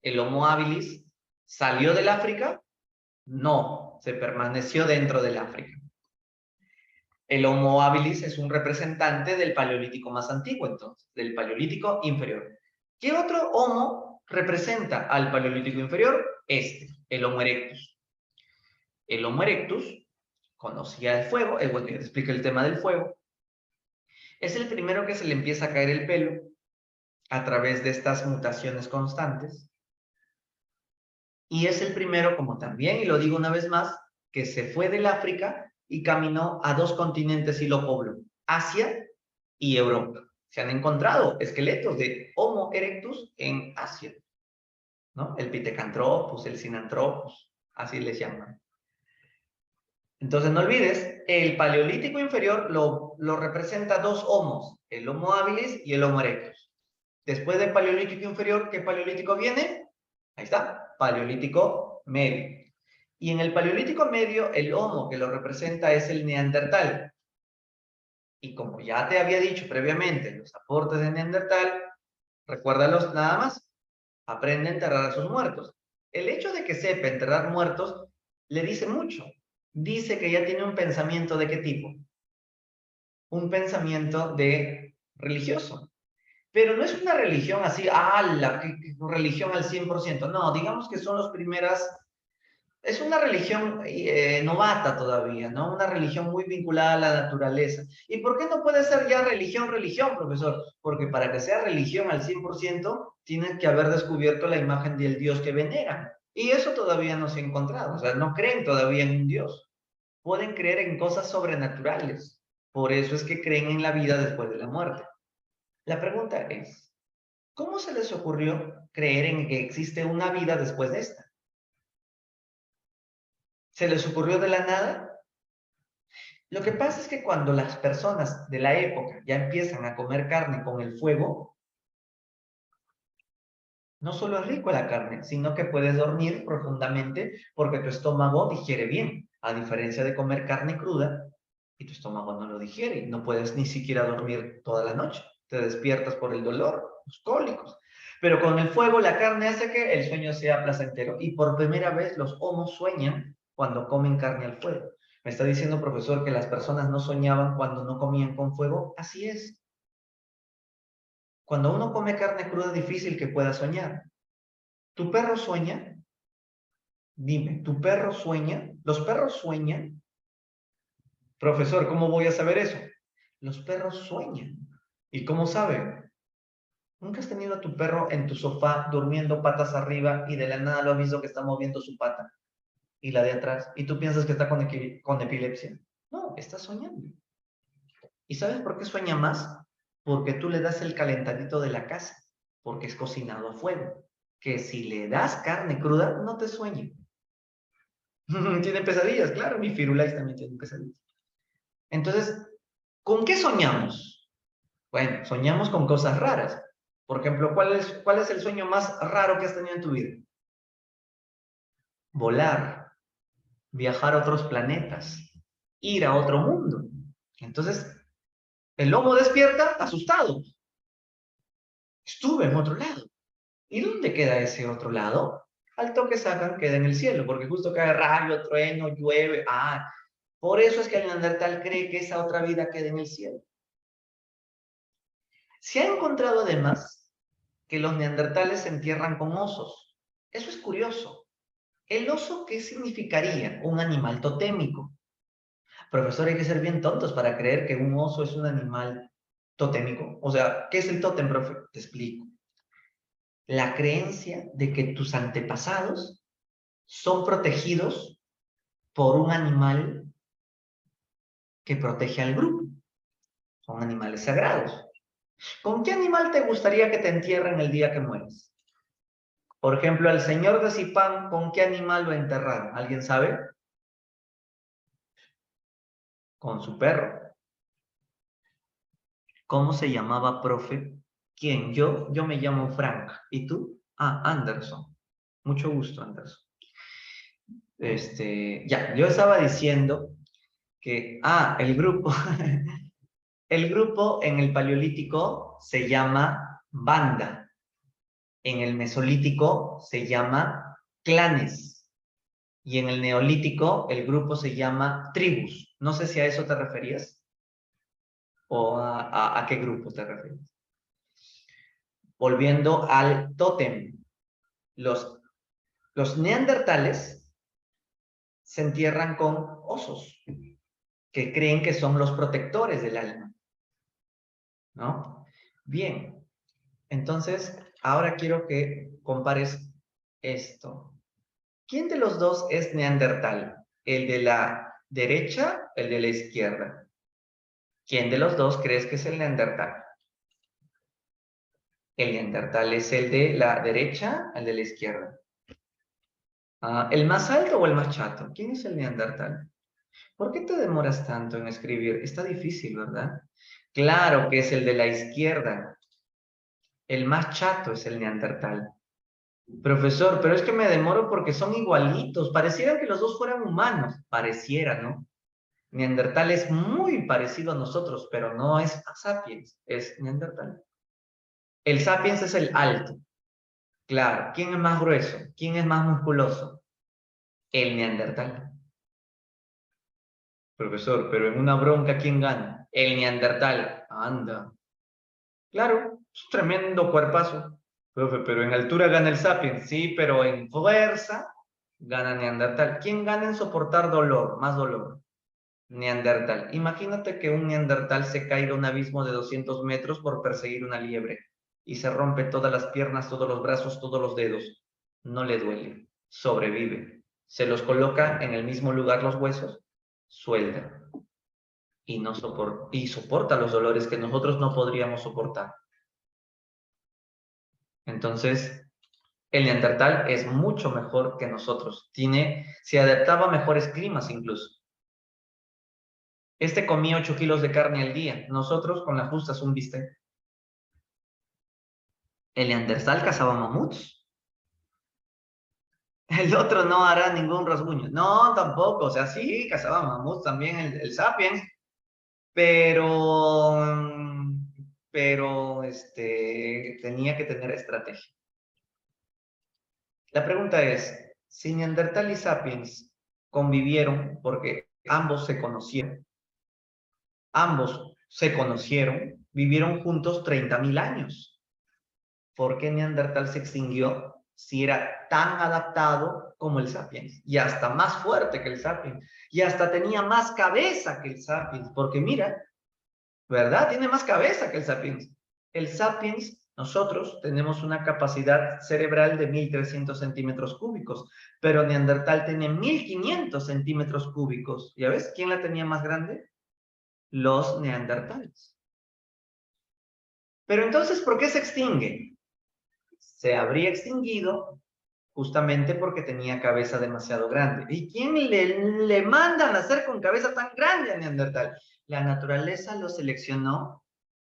¿El Homo habilis salió del África? No, se permaneció dentro del África. El Homo habilis es un representante del Paleolítico más antiguo, entonces, del Paleolítico inferior. ¿Qué otro Homo representa al Paleolítico inferior? El Homo erectus. El Homo erectus conocía el fuego, bueno, te explico el tema del fuego. Es el primero que se le empieza a caer el pelo a través de estas mutaciones constantes. Y es el primero, como también, y lo digo una vez más, que se fue del África y caminó a dos continentes y lo pobló, Asia y Europa. Se han encontrado esqueletos de Homo erectus en Asia, ¿no? El Pithecanthropus, el Sinanthropus, así les llaman. Entonces no olvides, el paleolítico inferior lo representa dos homos, el Homo habilis y el Homo erectus. Después del paleolítico inferior, ¿qué paleolítico viene? Ahí está, paleolítico medio. Y en el paleolítico medio, el Homo que lo representa es el Neandertal. Y como ya te había dicho previamente, los aportes de Neandertal, Recuérdalos nada más. Aprende a enterrar a sus muertos. El hecho de que sepa enterrar muertos le dice mucho. Dice que ya tiene un pensamiento de qué tipo. Un pensamiento de religioso. Pero no es una religión así, religión al 100%. No, digamos que son las primeras. Es una religión novata todavía, ¿no? Una religión muy vinculada a la naturaleza. ¿Y por qué no puede ser ya religión, profesor? Porque para que sea religión al 100%, tienen que haber descubierto la imagen del Dios que veneran. Y eso todavía no se ha encontrado. O sea, no creen todavía en un Dios. Pueden creer en cosas sobrenaturales. Por eso es que creen en la vida después de la muerte. La pregunta es, ¿cómo se les ocurrió creer en que existe una vida después de esta? ¿Se les ocurrió de la nada? Lo que pasa es que cuando las personas de la época ya empiezan a comer carne con el fuego, no solo es rico la carne, sino que puedes dormir profundamente porque tu estómago digiere bien, a diferencia de comer carne cruda y tu estómago no lo digiere y no puedes ni siquiera dormir toda la noche. Te despiertas por el dolor, los cólicos. Pero con el fuego la carne hace que el sueño sea placentero y por primera vez los homos sueñan cuando comen carne al fuego. Me está diciendo, profesor, que las personas no soñaban cuando no comían con fuego. Así es. Cuando uno come carne cruda es difícil que pueda soñar. ¿Tu perro sueña? Dime, ¿tu perro sueña? ¿Los perros sueñan? Profesor, ¿cómo voy a saber eso? Los perros sueñan. ¿Y cómo saben? ¿Nunca has tenido a tu perro en tu sofá durmiendo patas arriba y de la nada lo has visto que está moviendo su pata y la de atrás y tú piensas que está con epilepsia? No, está soñando. ¿Y sabes por qué sueña más? Porque tú le das el calentadito de la casa, porque es cocinado a fuego. Que si le das carne cruda, no te sueña. Tiene pesadillas, claro, mi Firulais también tiene pesadillas. Entonces, ¿con qué soñamos? Bueno, soñamos con cosas raras. Por ejemplo, ¿cuál es el sueño más raro que has tenido en tu vida? Volar, viajar a otros planetas, ir a otro mundo. Entonces, el lobo despierta asustado. Estuve en otro lado. ¿Y dónde queda ese otro lado? Al toque sacan, queda en el cielo, porque justo cae rayo, trueno, llueve. Por eso es que el neandertal cree que esa otra vida queda en el cielo. Se ha encontrado además que los neandertales se entierran con osos. Eso es curioso. ¿El oso qué significaría? Un animal totémico. Profesor, hay que ser bien tontos para creer que un oso es un animal totémico. O sea, ¿qué es el tótem, profe? Te explico. La creencia de que tus antepasados son protegidos por un animal que protege al grupo. Son animales sagrados. ¿Con qué animal te gustaría que te entierren el día que mueres? Por ejemplo, al señor de Zipán, ¿con qué animal lo enterraron? ¿Alguien sabe? Con su perro. ¿Cómo se llamaba, profe? ¿Quién? Yo me llamo Frank. ¿Y tú? Anderson. Mucho gusto, Anderson. Yo estaba diciendo que, el grupo, el grupo en el Paleolítico se llama banda. En el Mesolítico se llama clanes. Y en el Neolítico el grupo se llama tribus. No sé si a eso te referías o a qué grupo te referías. Volviendo al tótem. Los neandertales se entierran con osos, que creen que son los protectores del alma, ¿no? Bien, entonces ahora quiero que compares esto. ¿Quién de los dos es neandertal? ¿El de la derecha, el de la izquierda? ¿Quién de los dos crees que es el neandertal? ¿El neandertal es el de la derecha, el de la izquierda? ¿El más alto o el más chato? ¿Quién es el neandertal? ¿Por qué te demoras tanto en escribir? Está difícil, ¿verdad? Claro que es el de la izquierda. El más chato es el neandertal. Profesor, pero es que me demoro porque son igualitos. Pareciera que los dos fueran humanos. Pareciera, ¿no? Neandertal es muy parecido a nosotros, pero no es sapiens, es neandertal. El sapiens es el alto. Claro. ¿Quién es más grueso? ¿Quién es más musculoso? El neandertal. Profesor, pero en una bronca, ¿quién gana? El neandertal. Anda. Claro, es un tremendo cuerpazo. Profe, pero en altura gana el sapiens. Sí, pero en fuerza gana neandertal. ¿Quién gana en soportar dolor? Más dolor. Neandertal. Imagínate que un neandertal se caiga a un abismo de 200 metros por perseguir una liebre y se rompe todas las piernas, todos los brazos, todos los dedos. No le duele, sobrevive. Se los coloca en el mismo lugar los huesos, suelta y, no soporta los dolores que nosotros no podríamos soportar. Entonces, el neandertal es mucho mejor que nosotros. Se adaptaba a mejores climas incluso. Este comía 8 kilos de carne al día. Nosotros con las justas un bistec. El neandertal cazaba mamuts. El otro no hará ningún rasguño. No, tampoco. O sea, sí, cazaba mamuts también el sapiens, pero, tenía que tener estrategia. La pregunta es, si neandertal y sapiens convivieron, porque ambos se conocieron, vivieron juntos 30.000 años. ¿Por qué neandertal se extinguió si era tan adaptado como el sapiens? Y hasta más fuerte que el sapiens. Y hasta tenía más cabeza que el sapiens. Porque mira, ¿verdad? Tiene más cabeza que el sapiens. El sapiens, nosotros tenemos una capacidad cerebral de 1.300 centímetros cúbicos, pero neandertal tiene 1.500 centímetros cúbicos. ¿Ya ves? ¿Quién la tenía más grande? Los neandertales. Pero entonces, ¿por qué se extingue? Se habría extinguido justamente porque tenía cabeza demasiado grande. ¿Y quién le manda a nacer con cabeza tan grande a Neandertal? La naturaleza lo seleccionó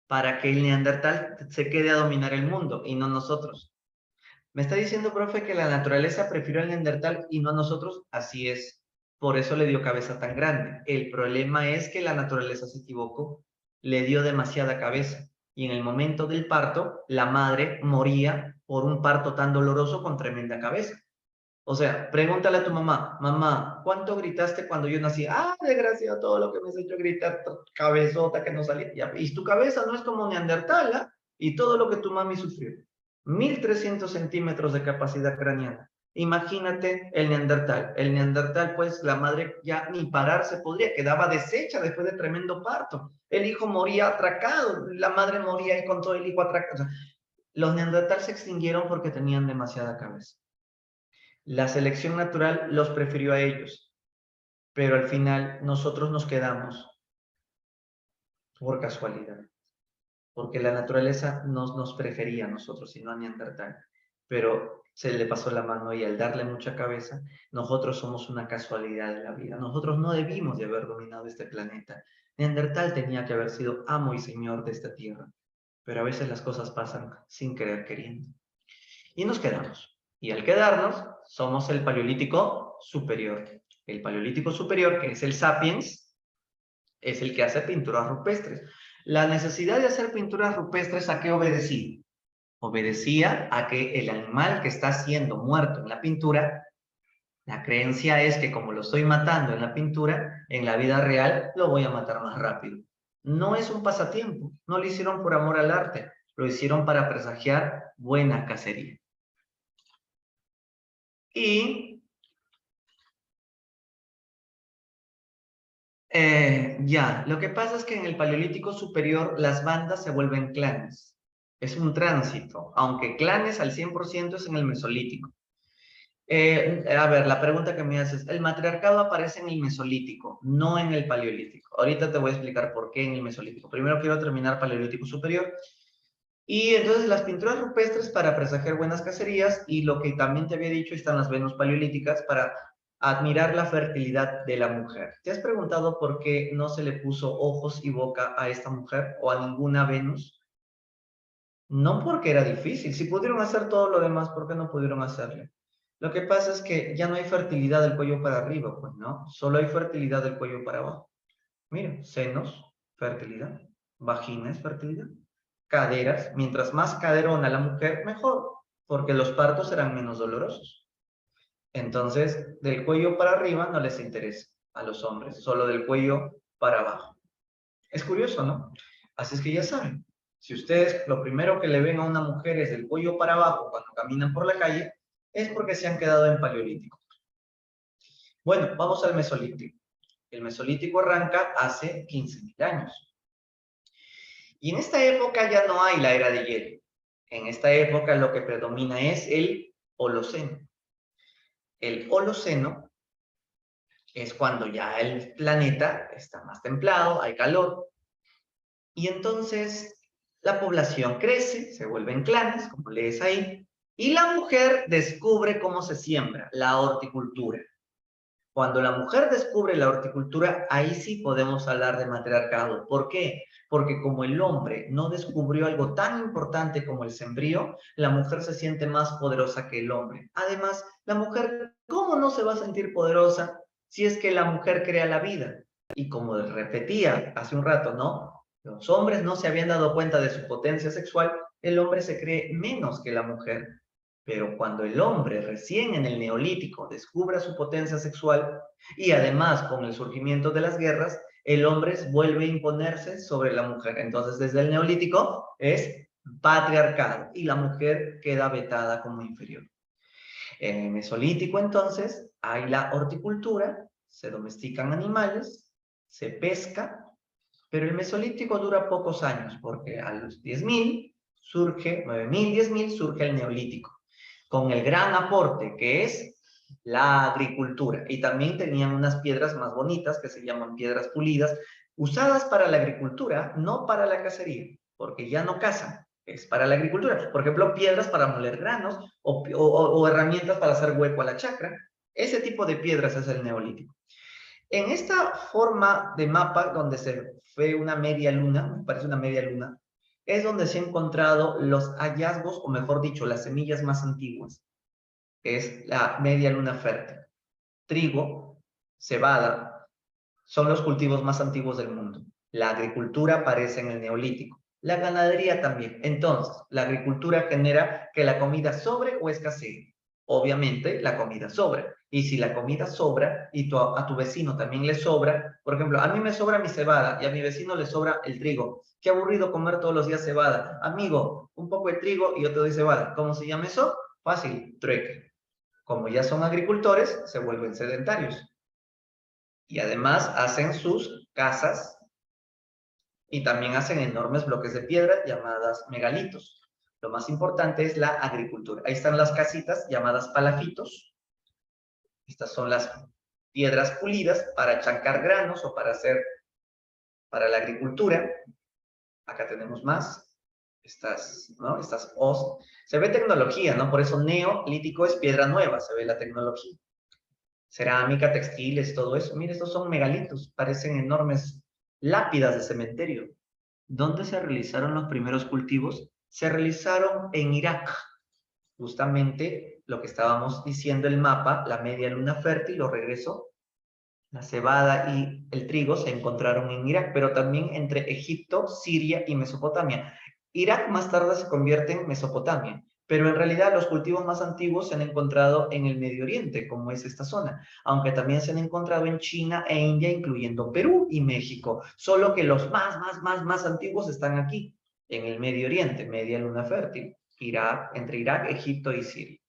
para que el Neandertal se quede a dominar el mundo y no nosotros. ¿Me está diciendo, profe, que la naturaleza prefirió al Neandertal y no a nosotros? Así es. Por eso le dio cabeza tan grande. El problema es que la naturaleza se equivocó. Le dio demasiada cabeza. Y en el momento del parto, la madre moría por un parto tan doloroso con tremenda cabeza. O sea, pregúntale a tu mamá, mamá, ¿cuánto gritaste cuando yo nací? Ah, desgraciado, todo lo que me has hecho gritar, cabezota que no salía. Y tu cabeza no es como neandertal, ¿eh? Y todo lo que tu mami sufrió. 1.300 centímetros de capacidad craneana. Imagínate el neandertal. El neandertal, pues, la madre ya ni pararse podría, quedaba deshecha después de tremendo parto. El hijo moría atracado, la madre moría ahí con todo el hijo atracado. O sea, los neandertales se extinguieron porque tenían demasiada cabeza. La selección natural los prefirió a ellos, pero al final nosotros nos quedamos por casualidad, porque la naturaleza nos prefería a nosotros y no a Neandertal, pero se le pasó la mano y al darle mucha cabeza, nosotros somos una casualidad de la vida. Nosotros no debimos de haber dominado este planeta. Neandertal tenía que haber sido amo y señor de esta tierra, pero a veces las cosas pasan sin querer queriendo. Y nos quedamos. Y al quedarnos, somos el Paleolítico Superior. El Paleolítico Superior, que es el Sapiens, es el que hace pinturas rupestres. La necesidad de hacer pinturas rupestres, ¿a qué obedecía? Obedecía a que el animal que está siendo muerto en la pintura, la creencia es que como lo estoy matando en la pintura, en la vida real lo voy a matar más rápido. No es un pasatiempo, no lo hicieron por amor al arte, lo hicieron para presagiar buena cacería. Y lo que pasa es que en el Paleolítico Superior las bandas se vuelven clanes. Es un tránsito, aunque clanes al 100% es en el Mesolítico. A ver, la pregunta que me haces, el matriarcado aparece en el Mesolítico, no en el Paleolítico. Ahorita te voy a explicar por qué en el Mesolítico. Primero quiero terminar Paleolítico Superior. Y entonces las pinturas rupestres para presagiar buenas cacerías y lo que también te había dicho, están las Venus paleolíticas para admirar la fertilidad de la mujer. ¿Te has preguntado por qué no se le puso ojos y boca a esta mujer o a ninguna Venus? No porque era difícil. Si pudieron hacer todo lo demás, ¿por qué no pudieron hacerlo? Lo que pasa es que ya no hay fertilidad del cuello para arriba, pues, ¿no? Solo hay fertilidad del cuello para abajo. Mira, senos, fertilidad. Vagina es fertilidad. caderas. Mientras más caderona la mujer, mejor, porque los partos serán menos dolorosos. Entonces, del cuello para arriba no les interesa a los hombres, solo del cuello para abajo. Es curioso, ¿no? Así es que ya saben, si ustedes lo primero que le ven a una mujer es del cuello para abajo cuando caminan por la calle, es porque se han quedado en paleolítico. Bueno, vamos al mesolítico. El mesolítico arranca hace 15.000 años. Y en esta época ya no hay la era de hielo. En esta época lo que predomina es el Holoceno. El Holoceno es cuando ya el planeta está más templado, hay calor, y entonces la población crece, se vuelven clanes, como lees ahí, y la mujer descubre cómo se siembra, la horticultura. Cuando la mujer descubre la horticultura, ahí sí podemos hablar de matriarcado. ¿Por qué? Porque como el hombre no descubrió algo tan importante como el sembrío, la mujer se siente más poderosa que el hombre. Además, la mujer, ¿cómo no se va a sentir poderosa si es que la mujer crea la vida? Y como repetía hace un rato, ¿no? Los hombres no se habían dado cuenta de su potencia sexual, el hombre se cree menos que la mujer. Pero cuando el hombre recién en el neolítico descubra su potencia sexual y además con el surgimiento de las guerras, el hombre vuelve a imponerse sobre la mujer. Entonces desde el neolítico es patriarcado y la mujer queda vetada como inferior. En el mesolítico entonces hay la horticultura, se domestican animales, se pesca, pero el mesolítico dura pocos años porque a los 10.000 surge, 9.000, 10.000 surge el neolítico con el gran aporte que es la agricultura. Y también tenían unas piedras más bonitas que se llaman piedras pulidas, usadas para la agricultura, no para la cacería, porque ya no cazan, es para la agricultura. Por ejemplo, piedras para moler granos o herramientas para hacer hueco a la chacra. Ese tipo de piedras es el neolítico. En esta forma de mapa donde se ve una media luna, me parece una media luna, es donde se han encontrado los hallazgos, o mejor dicho, las semillas más antiguas. Es la media luna fértil. Trigo, cebada, son los cultivos más antiguos del mundo. La agricultura aparece en el neolítico. La ganadería también. Entonces, la agricultura genera que la comida sobre o escasee. Obviamente, la comida sobra. Y si la comida sobra y a tu vecino también le sobra, por ejemplo, a mí me sobra mi cebada y a mi vecino le sobra el trigo. Qué aburrido comer todos los días cebada. Amigo, un poco de trigo y yo te doy cebada. ¿Cómo se llama eso? Fácil, trueque. Como ya son agricultores, se vuelven sedentarios. Y además hacen sus casas y también hacen enormes bloques de piedra llamadas megalitos. Lo más importante es la agricultura. Ahí están las casitas llamadas palafitos. Estas son las piedras pulidas para chancar granos o para la agricultura. Acá tenemos más. Estas, ¿no? Estas os. Se ve tecnología, ¿no? Por eso neolítico es piedra nueva, se ve la tecnología. Cerámica, textiles, todo eso. Mire, estos son megalitos, parecen enormes lápidas de cementerio. ¿Dónde se realizaron los primeros cultivos? Se realizaron en Irak. Justamente lo que estábamos diciendo el mapa, la media luna fértil, lo regreso. La cebada y el trigo se encontraron en Irak, pero también entre Egipto, Siria y Mesopotamia. Irak más tarde se convierte en Mesopotamia, pero en realidad los cultivos más antiguos se han encontrado en el Medio Oriente, como es esta zona, aunque también se han encontrado en China e India, incluyendo Perú y México, solo que los más antiguos están aquí, en el Medio Oriente, media luna fértil, Irak, entre Irak, Egipto y Siria.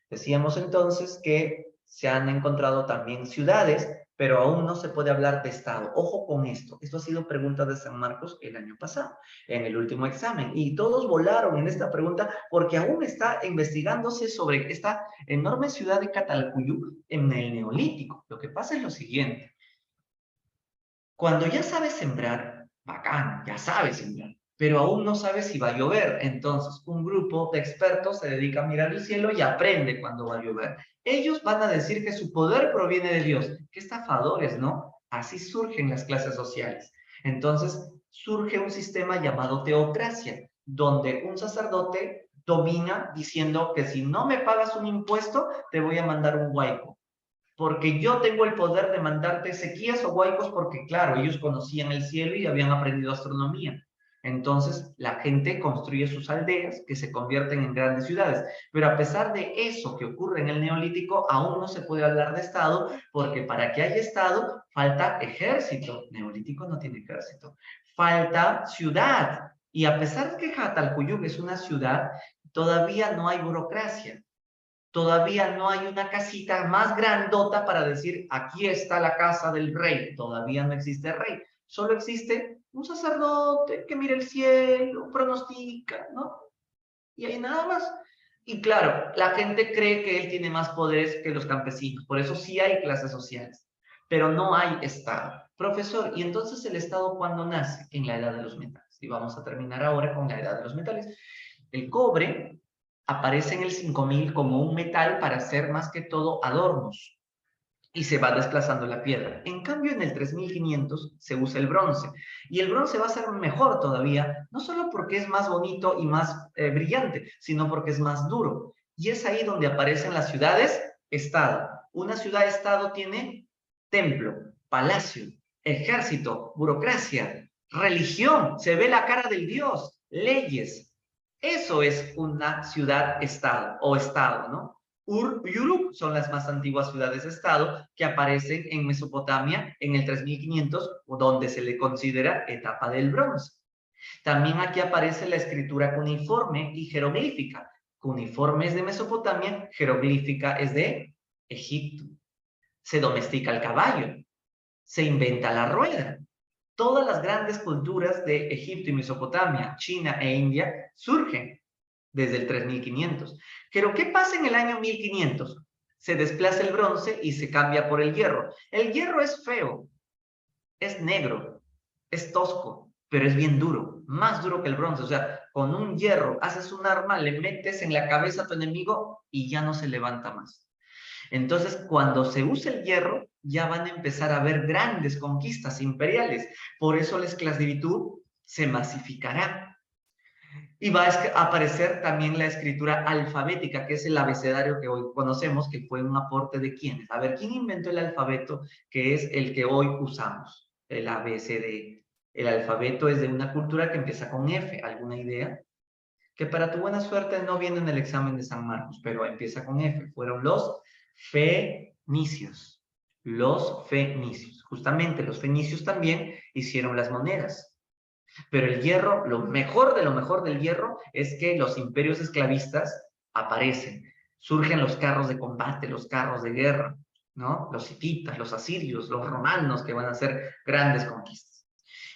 Decíamos entonces que se han encontrado también ciudades, pero aún no se puede hablar de Estado. Ojo con esto. Esto ha sido pregunta de San Marcos el año pasado, en el último examen. Y todos volaron en esta pregunta porque aún está investigándose sobre esta enorme ciudad de Catalcuyú en el Neolítico. Lo que pasa es lo siguiente. Cuando ya sabes sembrar, bacán, ya sabes sembrar, pero aún no sabes si va a llover. Entonces, un grupo de expertos se dedica a mirar el cielo y aprende cuándo va a llover. Ellos van a decir que su poder proviene de Dios. Qué estafadores, ¿no? Así surgen las clases sociales. Entonces, surge un sistema llamado teocracia, donde un sacerdote domina diciendo que si no me pagas un impuesto, te voy a mandar un huaico. Porque yo tengo el poder de mandarte sequías o huaicos porque, claro, ellos conocían el cielo y habían aprendido astronomía. Entonces, la gente construye sus aldeas que se convierten en grandes ciudades. Pero a pesar de eso que ocurre en el Neolítico, aún no se puede hablar de Estado, porque para que haya Estado falta ejército. Neolítico no tiene ejército. Falta ciudad. Y a pesar de que Jatalcuyuc es una ciudad, todavía no hay burocracia. Todavía no hay una casita más grandota para decir, aquí está la casa del rey. Todavía no existe rey. Solo existe un sacerdote que mira el cielo, pronostica, ¿no? Y ahí nada más. Y claro, la gente cree que él tiene más poderes que los campesinos. Por eso sí hay clases sociales. Pero no hay Estado. Profesor, ¿y entonces el Estado cuándo nace? En la edad de los metales. Y vamos a terminar ahora con la edad de los metales. El cobre aparece en el 5000 como un metal para hacer más que todo adornos y se va desplazando la piedra. En cambio, en el 3500 se usa el bronce. Y el bronce va a ser mejor todavía, no solo porque es más bonito y más brillante, sino porque es más duro. Y es ahí donde aparecen las ciudades-estado. Una ciudad-estado tiene templo, palacio, ejército, burocracia, religión, se ve la cara del dios, leyes. Eso es una ciudad-estado o estado, ¿no? Ur y Uruk son las más antiguas ciudades-estado que aparecen en Mesopotamia en el 3500, donde se le considera etapa del bronce. También aquí aparece la escritura cuneiforme y jeroglífica. Cuneiforme es de Mesopotamia, jeroglífica es de Egipto. Se domestica el caballo, se inventa la rueda. Todas las grandes culturas de Egipto y Mesopotamia, China e India surgen desde el 3500. Pero ¿qué pasa en el año 1500? Se desplaza el bronce y se cambia por el hierro. El hierro es feo, es negro, es tosco, pero es bien duro, más duro que el bronce. O sea, con un hierro haces un arma, le metes en la cabeza a tu enemigo y ya no se levanta más. Entonces, cuando se usa el hierro, ya van a empezar a haber grandes conquistas imperiales. Por eso la esclavitud se masificará. Y va a aparecer también la escritura alfabética, que es el abecedario que hoy conocemos, que fue un aporte de quiénes. A ver, ¿quién inventó el alfabeto que es el que hoy usamos? El ABCD. El alfabeto es de una cultura que empieza con F. ¿Alguna idea? Que para tu buena suerte no viene en el examen de San Marcos, pero empieza con F. Fueron los fenicios. Los fenicios. Justamente los fenicios también hicieron las monedas. Pero el hierro, lo mejor del hierro es que los imperios esclavistas aparecen. Surgen los carros de combate, los carros de guerra, ¿no? Los hititas, los asirios, los romanos que van a hacer grandes conquistas.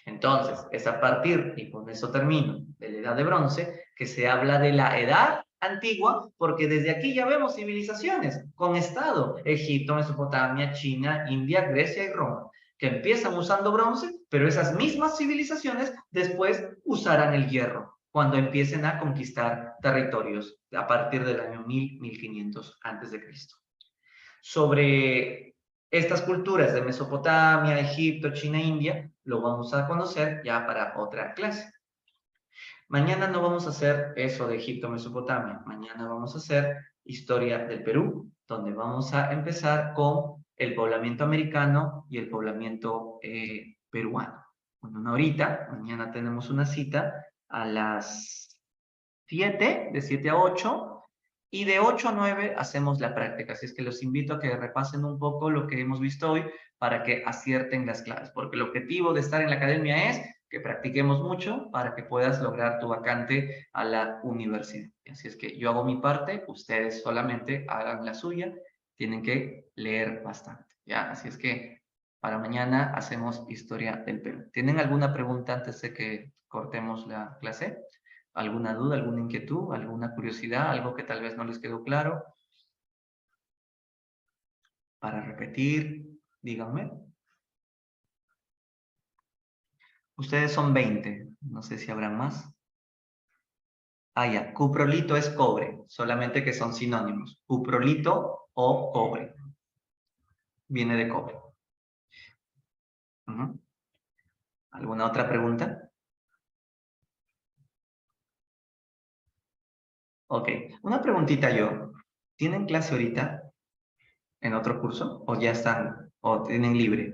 Entonces, es a partir, y con eso termino, de la edad de bronce, que se habla de la edad antigua, porque desde aquí ya vemos civilizaciones con estado, Egipto, Mesopotamia, China, India, Grecia y Roma, que empiezan usando bronce, pero esas mismas civilizaciones después usarán el hierro, cuando empiecen a conquistar territorios a partir del año 1000-1500 a.C. Sobre estas culturas de Mesopotamia, Egipto, China, India, lo vamos a conocer ya para otra clase. Mañana no vamos a hacer eso de Egipto, Mesopotamia. Mañana vamos a hacer historia del Perú, donde vamos a empezar con el poblamiento americano y el poblamiento peruano. Bueno, una horita, mañana tenemos una cita a las 7, de 7 a 8, y de 8 a 9 hacemos la práctica. Así es que los invito a que repasen un poco lo que hemos visto hoy para que acierten las clases, porque el objetivo de estar en la academia es que practiquemos mucho para que puedas lograr tu vacante a la universidad. Así es que yo hago mi parte, ustedes solamente hagan la suya, tienen que leer bastante, ¿ya? Así es que para mañana hacemos historia del Perú. ¿Tienen alguna pregunta antes de que cortemos la clase? ¿Alguna duda, alguna inquietud, alguna curiosidad, algo que tal vez no les quedó claro? Para repetir, díganme. Ustedes son 20, no sé si habrán más. Ah, ya, cuprolito es cobre, solamente que son sinónimos. Cuprolito o cobre. Viene de cobre. ¿Alguna otra pregunta? Ok, una preguntita yo. ¿Tienen clase ahorita en otro curso? ¿O ya están, o tienen libre?